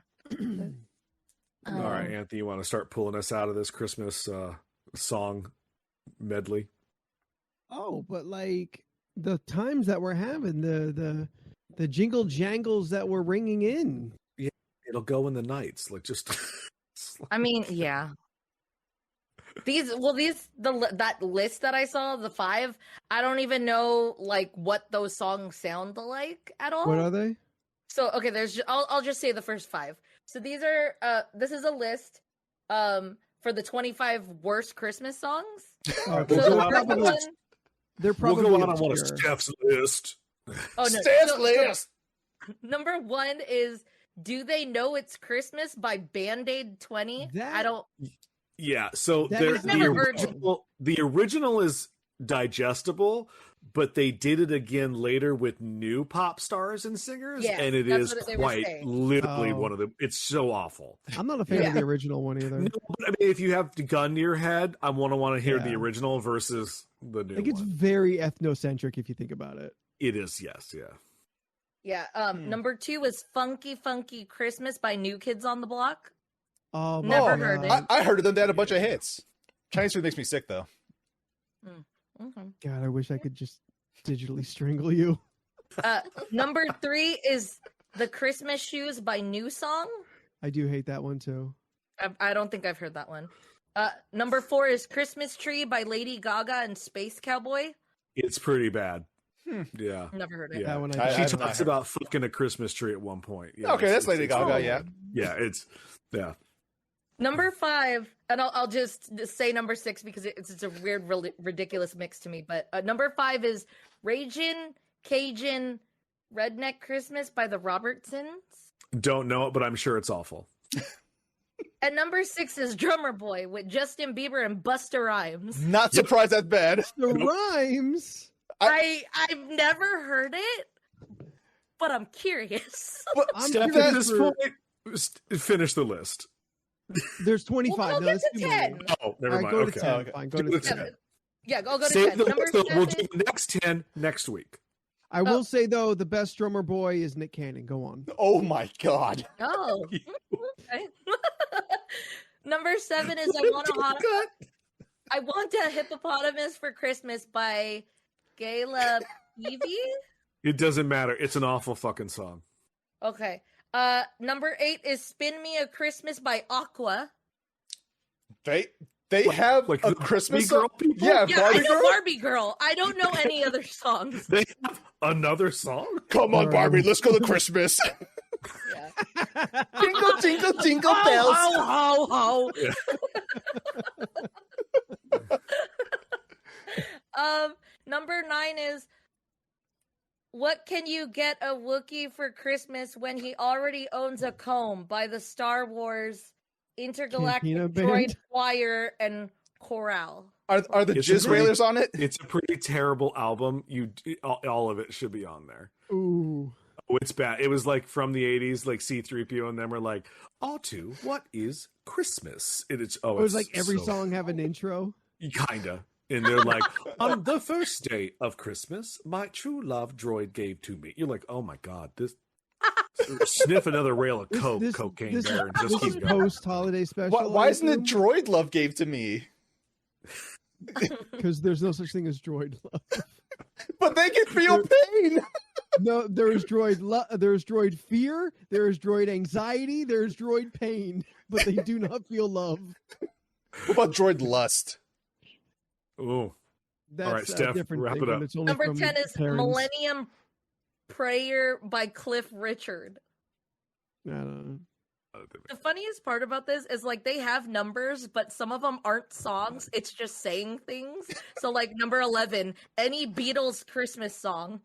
All right, Anthony, you want to start pulling us out of this Christmas song medley? Oh, but like the times that we're having, the jingle jangles that we're ringing in. Yeah, it'll go in the nights. Like just. I mean, yeah. That list that I saw, the 5, I don't even know like what those songs sound like at all. What are they? So okay, I'll just say the first 5. So these are this is a list for the 25 worst Christmas songs. They're probably we'll go on a Steph's list. Oh no, Steph's list. Number 1 is "Do They Know It's Christmas" by Band-Aid 20. I don't. Yeah, so the original is digestible, but they did it again later with new pop stars and singers, and it is quite literally one of them. It's so awful. I'm not a fan of the original one either. No, but I mean, if you have the gun to your head, I want to hear the original versus the new one. It's very ethnocentric if you think about it. It is, yes, yeah. Yeah, number 2 is "Funky Funky Christmas" by New Kids on the Block. Oh, never heard it. I heard of them. They had a bunch of hits. Chinese food makes me sick, though. Okay. God, I wish I could just digitally strangle you. Number 3 is "The Christmas Shoes" by New Song. I do hate that one too. I don't think I've heard that one. Number 4 is "Christmas Tree" by Lady Gaga and Space Cowboy. It's pretty bad. Yeah. Never heard it. Yeah. That one she talks about fucking a Christmas tree at one point. Yeah, okay, that's Lady Gaga, yeah. Yeah. Number 5, and I'll just say number 6 because it's a weird, ridiculous mix to me. But number 5 is "Ragin' Cajun Redneck Christmas" by the Robertsons. Don't know it, but I'm sure it's awful. And number 6 is "Drummer Boy" with Justin Bieber and Busta Rhymes. Not surprised that's bad. The Rhymes. I've never heard it, but I'm curious. Steph, at this point, finish the list. There's 25. We'll get to 10. Oh, never mind. Go to 10. Okay. Fine, go to 10. Yeah, I'll go to 10. Number 7. We'll do the next 10 next week. I will say, though, the best drummer boy is Nick Cannon. Go on. Oh, my God. Oh. Okay. Number 7 is I Want a Hippopotamus for Christmas by Gayla Peavy. It doesn't matter. It's an awful fucking song. Okay. Number 8 is Spin Me a Christmas by Aqua. They have like a Christmas girl people? Yeah, I know Barbie Girl. I don't know any other songs. They have another song? Come on, Barbie, let's go to Christmas. Yeah. Jingle, jingle, jingle bells. Ho, ho, ho. Yeah. Number 9 is What Can You Get a Wookiee for Christmas When He Already Owns a Comb by the Star Wars Intergalactic Droid Choir and Chorale. Are the Jizz Railers on it? It's a pretty terrible album. All of it should be on there. Ooh. Oh, it's bad. It was like from the 80s, like C-3PO and them were like, Autu, what is Christmas? And it was like every song have an intro? Kinda. And they're like, on the first day of Christmas, my true love droid gave to me. You're like, oh my God, this sniff another rail of cocaine there and just keep going. Post-holiday special. Why isn't it droid love gave to me? Because there's no such thing as droid love. But they can feel pain. No, there's droid fear, there's droid anxiety, there's droid pain, but they do not feel love. What about droid lust? Oh, that's all right, Steph, wrap it up. Number 10 is Millennium Prayer by Cliff Richard. I don't know. The funniest part about this is like they have numbers, but some of them aren't songs. It's just saying things. So like number 11, any Beatles Christmas song.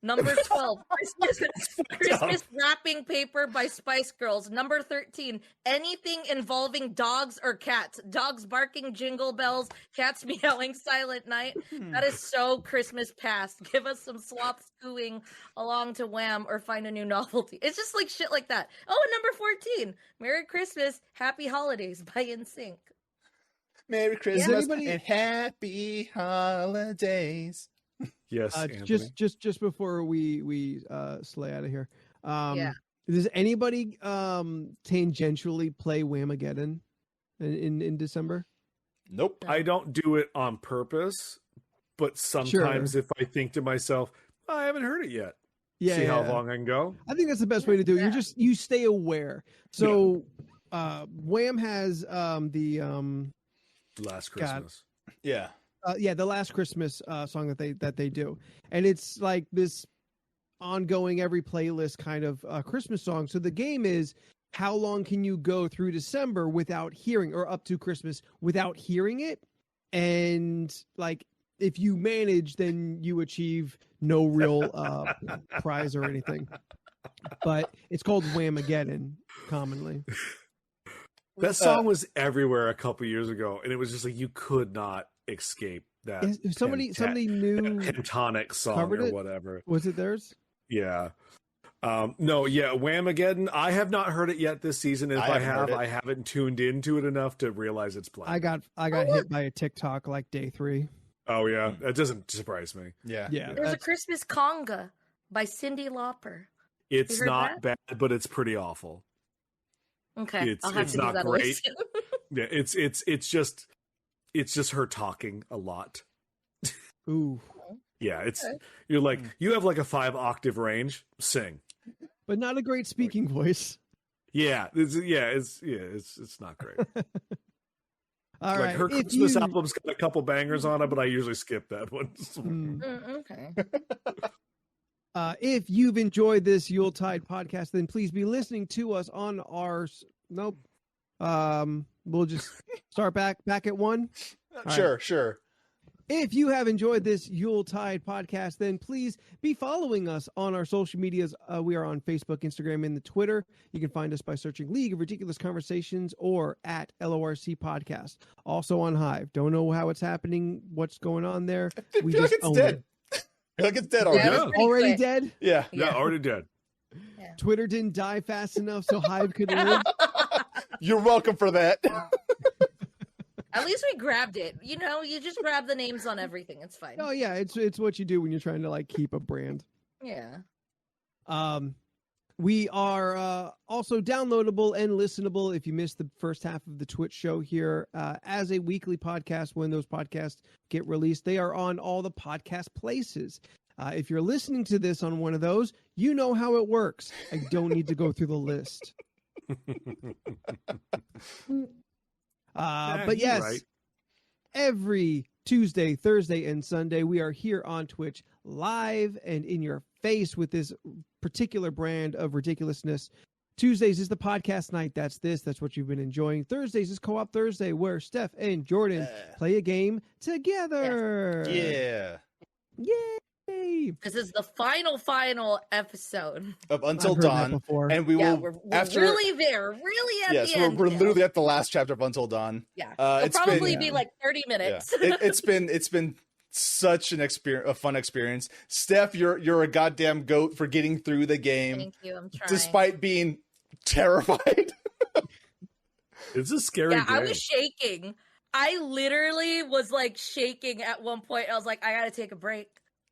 Number 12, Christmas wrapping paper by Spice Girls. Number 13, anything involving dogs or cats. Dogs barking jingle bells, cats meowing silent night. That is so Christmas past. Give us some slop scooing along to Wham or find a new novelty. It's just like shit like that. Oh, and number 14, Merry Christmas, Happy Holidays by NSYNC. Merry Christmas and Happy Holidays. Yes, just before we slay out of here. Does anybody tangentially play Whamageddon in December? Nope. I don't do it on purpose, but sometimes if I think to myself, I haven't heard it yet. See how long I can go. I think that's the best way to do it. You stay aware. So Wham has the Last Christmas. Yeah. The Last Christmas song that they do, and it's like this ongoing every playlist kind of Christmas song. So the game is how long can you go through December without hearing, or up to Christmas without hearing it, and like if you manage, then you achieve no real prize or anything. But it's called Whamageddon commonly. That song was everywhere a couple years ago, and it was just like you could not escape that. Somebody new Pentonic song or whatever. Was it theirs? Yeah. Whamageddon. I have not heard it yet this season. If I haven't tuned into it enough to realize it's playing. I got hit by a TikTok like day 3. Oh yeah, that doesn't surprise me. Yeah. There's a Christmas conga by Cyndi Lauper. It's not bad, but it's pretty awful. Okay, it's not great. Yeah, it's just her talking a lot. Ooh. Yeah, you're like, you have like a 5-octave range, sing. But not a great speaking voice. Yeah, it's not great. All right. Her Christmas album's got a couple bangers on it, but I usually skip that one. Okay. If you've enjoyed this Yuletide podcast, then please be listening to us on our... Nope. We'll just start back at 1. Sure. If you have enjoyed this Yuletide podcast, then please be following us on our social medias. We are on Facebook, Instagram, and the Twitter. You can find us by searching League of Ridiculous Conversations or at LoRC Podcast. Also on Hive. Don't know how it's happening, what's going on there. I feel like it's dead. I feel like it's dead already. Yeah, already dead? Yeah, already dead. Yeah. Twitter didn't die fast enough so Hive could live. You're welcome for that. At least we grabbed it. You know, you just grab the names on everything. It's fine. Oh yeah, it's what you do when you're trying to like keep a brand. Yeah. We are also downloadable and listenable if you missed the first half of the Twitch show here as a weekly podcast. When those podcasts get released, they are on all the podcast places. If you're listening to this on one of those, you know how it works. I don't need to go through the list. But yes, right. Every Tuesday, Thursday, and Sunday, we are here on Twitch live and in your face with this particular brand of ridiculousness. Tuesdays is the podcast night. That's what you've been enjoying. Thursdays is Co-op Thursday, where Steph and Jordan play a game together. Yeah. Yay. This is the final episode of Until Dawn, and we will. We're really there, really at the end. We're literally at the last chapter of Until Dawn. Yeah, it'll probably be like 30 minutes. Yeah. It's been such a fun experience. Steph, you're a goddamn goat for getting through the game. Thank you. I'm trying. Despite being terrified. It's a scary game. I was shaking. I literally was like shaking at one point. I was like, I gotta take a break.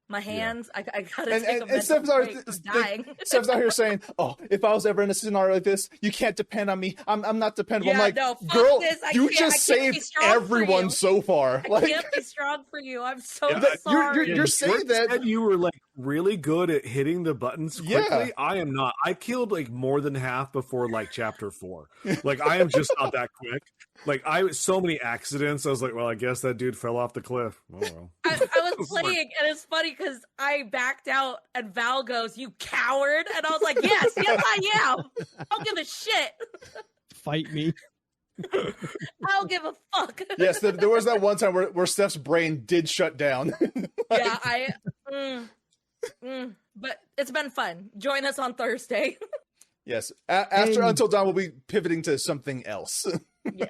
My hands, I gotta take a mental break. I'm dying. Steph's out here saying, "Oh, if I was ever in a scenario like this, you can't depend on me. I'm not dependable." I'm like, no, girl, this. you just saved everyone so far. I can't be strong for you. I'm so sorry. You're saying that you were like really good at hitting the buttons quickly. Yeah. I am not. I killed like more than half before like chapter 4. Like I am just not that quick. Like so many accidents. I was like, well, I guess that dude fell off the cliff. Oh, well. I was playing, and it's funny because I backed out, and Val goes, "You coward!" And I was like, "Yes, I am. I don't give a shit. Fight me. I don't give a fuck." Yes, there was that one time where Steph's brain did shut down. But it's been fun. Join us on Thursday. Yes, after Until Dawn, we'll be pivoting to something else. Yeah.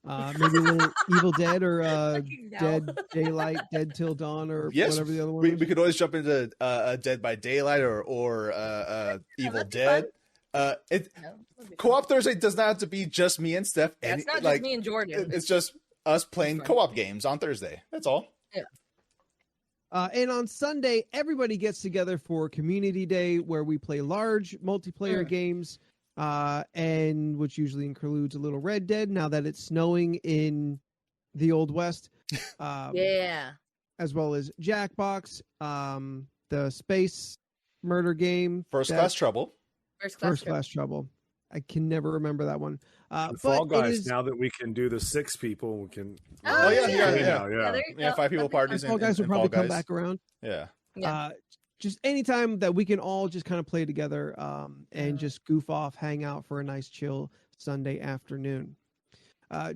Maybe a little Evil Dead or Dead Daylight, Dead Till Dawn, or whatever the other one. We could always jump into Dead by Daylight or Evil Dead. Co-op Thursday does not have to be just me and Steph. It's not just me and Jordan. It's just us playing co-op games on Thursday. That's all. Yeah. And on Sunday, everybody gets together for Community Day, where we play large multiplayer games. And which usually includes a little Red Dead now that it's snowing in the Old West. As well as Jackbox, the space murder game. First Class Trouble. First Class Trouble. I can never remember that one. Fall Guys, now that we can do the 6 people, we can. Oh, yeah. 5 people parties. Fall Guys will probably come back around. Yeah. Just anytime that we can all just kind of play together and just goof off, hang out for a nice chill Sunday afternoon.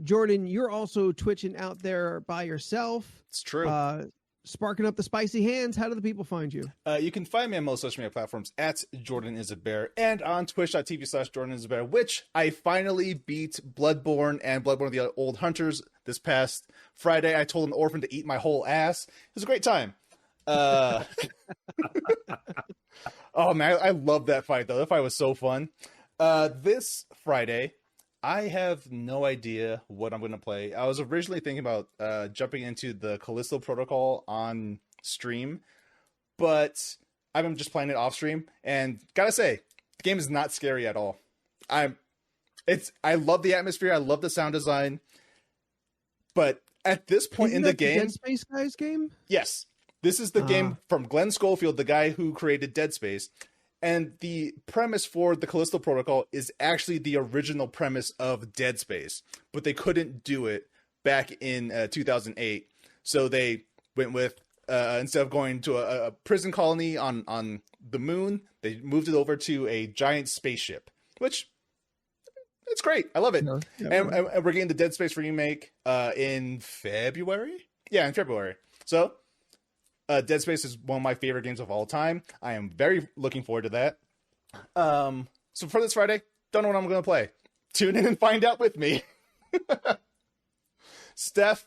Jordan, you're also twitching out there by yourself. It's true. Sparking up the spicy hands. How do the people find you? You can find me on most social media platforms at Jordan is a Bear and on twitch.tv/Jordan is a Bear, which I finally beat Bloodborne and Bloodborne the Old Hunters this past Friday. I told an orphan to eat my whole ass. It was a great time. Oh man, I love that fight though. That fight was so fun. This Friday, I have no idea what I'm going to play. I was originally thinking about jumping into the Callisto Protocol on stream, but I'm just playing it off stream, and gotta say, the game is not scary at all. I love the atmosphere, I love the sound design, but at this point in the game, Dead Space guys game? Yes. This is the game from Glenn Schofield, the guy who created Dead Space. And the premise for the Callisto Protocol is actually the original premise of Dead Space. But they couldn't do it back in 2008. So they went with, instead of going to a prison colony on the moon, they moved it over to a giant spaceship. Which, it's great. I love it. And we're getting the Dead Space remake in February? Yeah, in February. So... Dead Space is one of my favorite games of all time. I am very looking forward to that. So for this Friday, don't know what I'm going to play. Tune in and find out with me. Steph,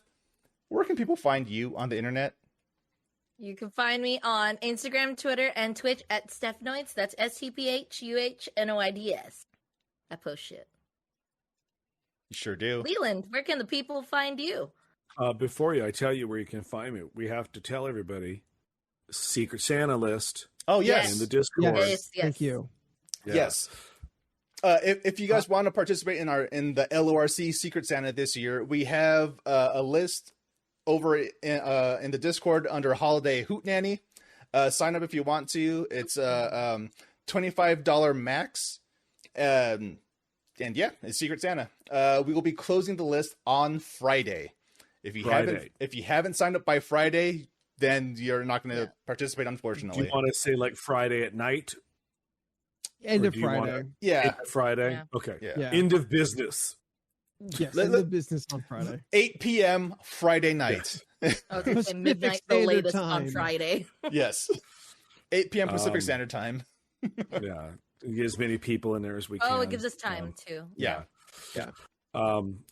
where can people find you on the internet? You can find me on Instagram, Twitter, and Twitch at Stephnoids. That's STPHUHNOIDS. I post shit. You sure do. Leland, where can the people find you? Before I tell you where you can find me, we have to tell everybody Secret Santa list. Oh, yes. In the Discord. Yes. Thank you. Yeah. Yes. If you guys want to participate in the LoRC Secret Santa this year, we have a list over in the Discord under Holiday Hootenanny. Sign up if you want to. It's $25 max. And yeah, it's Secret Santa. We will be closing the list on Friday. If you haven't signed up by Friday, then you're not going to participate, unfortunately. Do you want to say like Friday at night? End of Friday. End of Friday. Yeah. Okay. Yeah. End of business. Yes. End of business on Friday. 8 p.m. Friday night. Yes. Okay, midnight the latest on Friday. Yes. 8 p.m. Pacific Standard Time. Yeah. Get as many people in there as we can. Oh, it gives us time too. Yeah.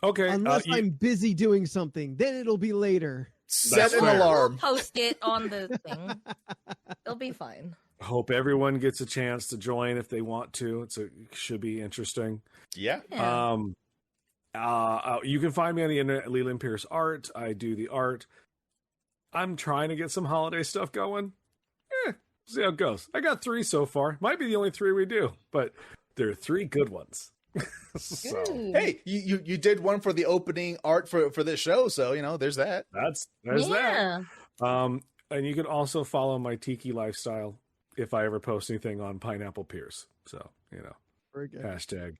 Okay. Unless I'm busy doing something, then it'll be later. Set an alarm. We'll post it on the thing. It'll be fine. Hope everyone gets a chance to join if they want to. It should be interesting. Yeah. You can find me on the internet at Leland Pierce Art. I do the art. I'm trying to get some holiday stuff going. See how it goes. I got 3 so far. Might be the only 3 we do, but there are 3 good ones. So hey, you did one for the opening art for this show, so there's that. There's that. And you can also follow my tiki lifestyle if I ever post anything on Pineapple Pierce. So Very good. hashtag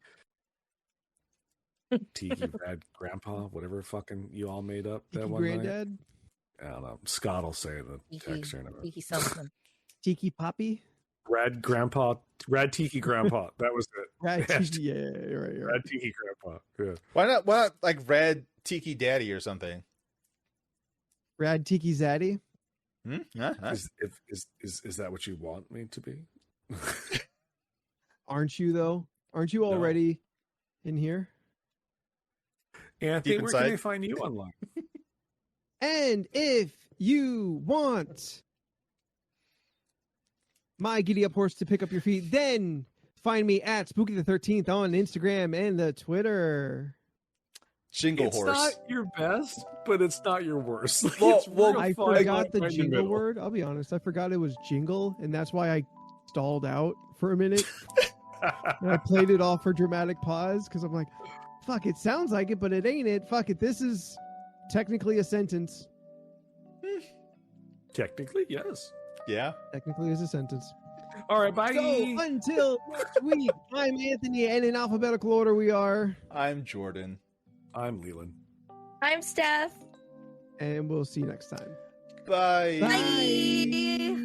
Tiki Rad Grandpa, whatever fucking you all made up that Tiki one Granddad? night. I don't know. Scott will say the text or whatever. Tiki something. Tiki Poppy? Rad Tiki Grandpa. That was it. Rad Tiki, yeah, right. Rad Tiki Grandpa. Yeah. Why not like Rad Tiki Daddy or something? Rad Tiki Zaddy? Is that what you want me to be? Aren't you though? Aren't you already in here? Anthony, where can they find you online? And if you want my giddy up horse to pick up your feet, then find me at Spooky the 13th on Instagram and the Twitter. Jingle horse. It's not your best, but it's not your worst. Well, I forgot the jingle word. I'll be honest. I forgot it was jingle, and that's why I stalled out for a minute. And I played it off for dramatic pause because I'm like, fuck, it sounds like it, but it ain't it. Fuck it. This is technically a sentence. Technically, yes. Yeah. Technically is a sentence. All right, bye. So until next week, I'm Anthony, and in alphabetical order we are. I'm Jordan. I'm Leland. I'm Steph. And we'll see you next time. Bye. Bye.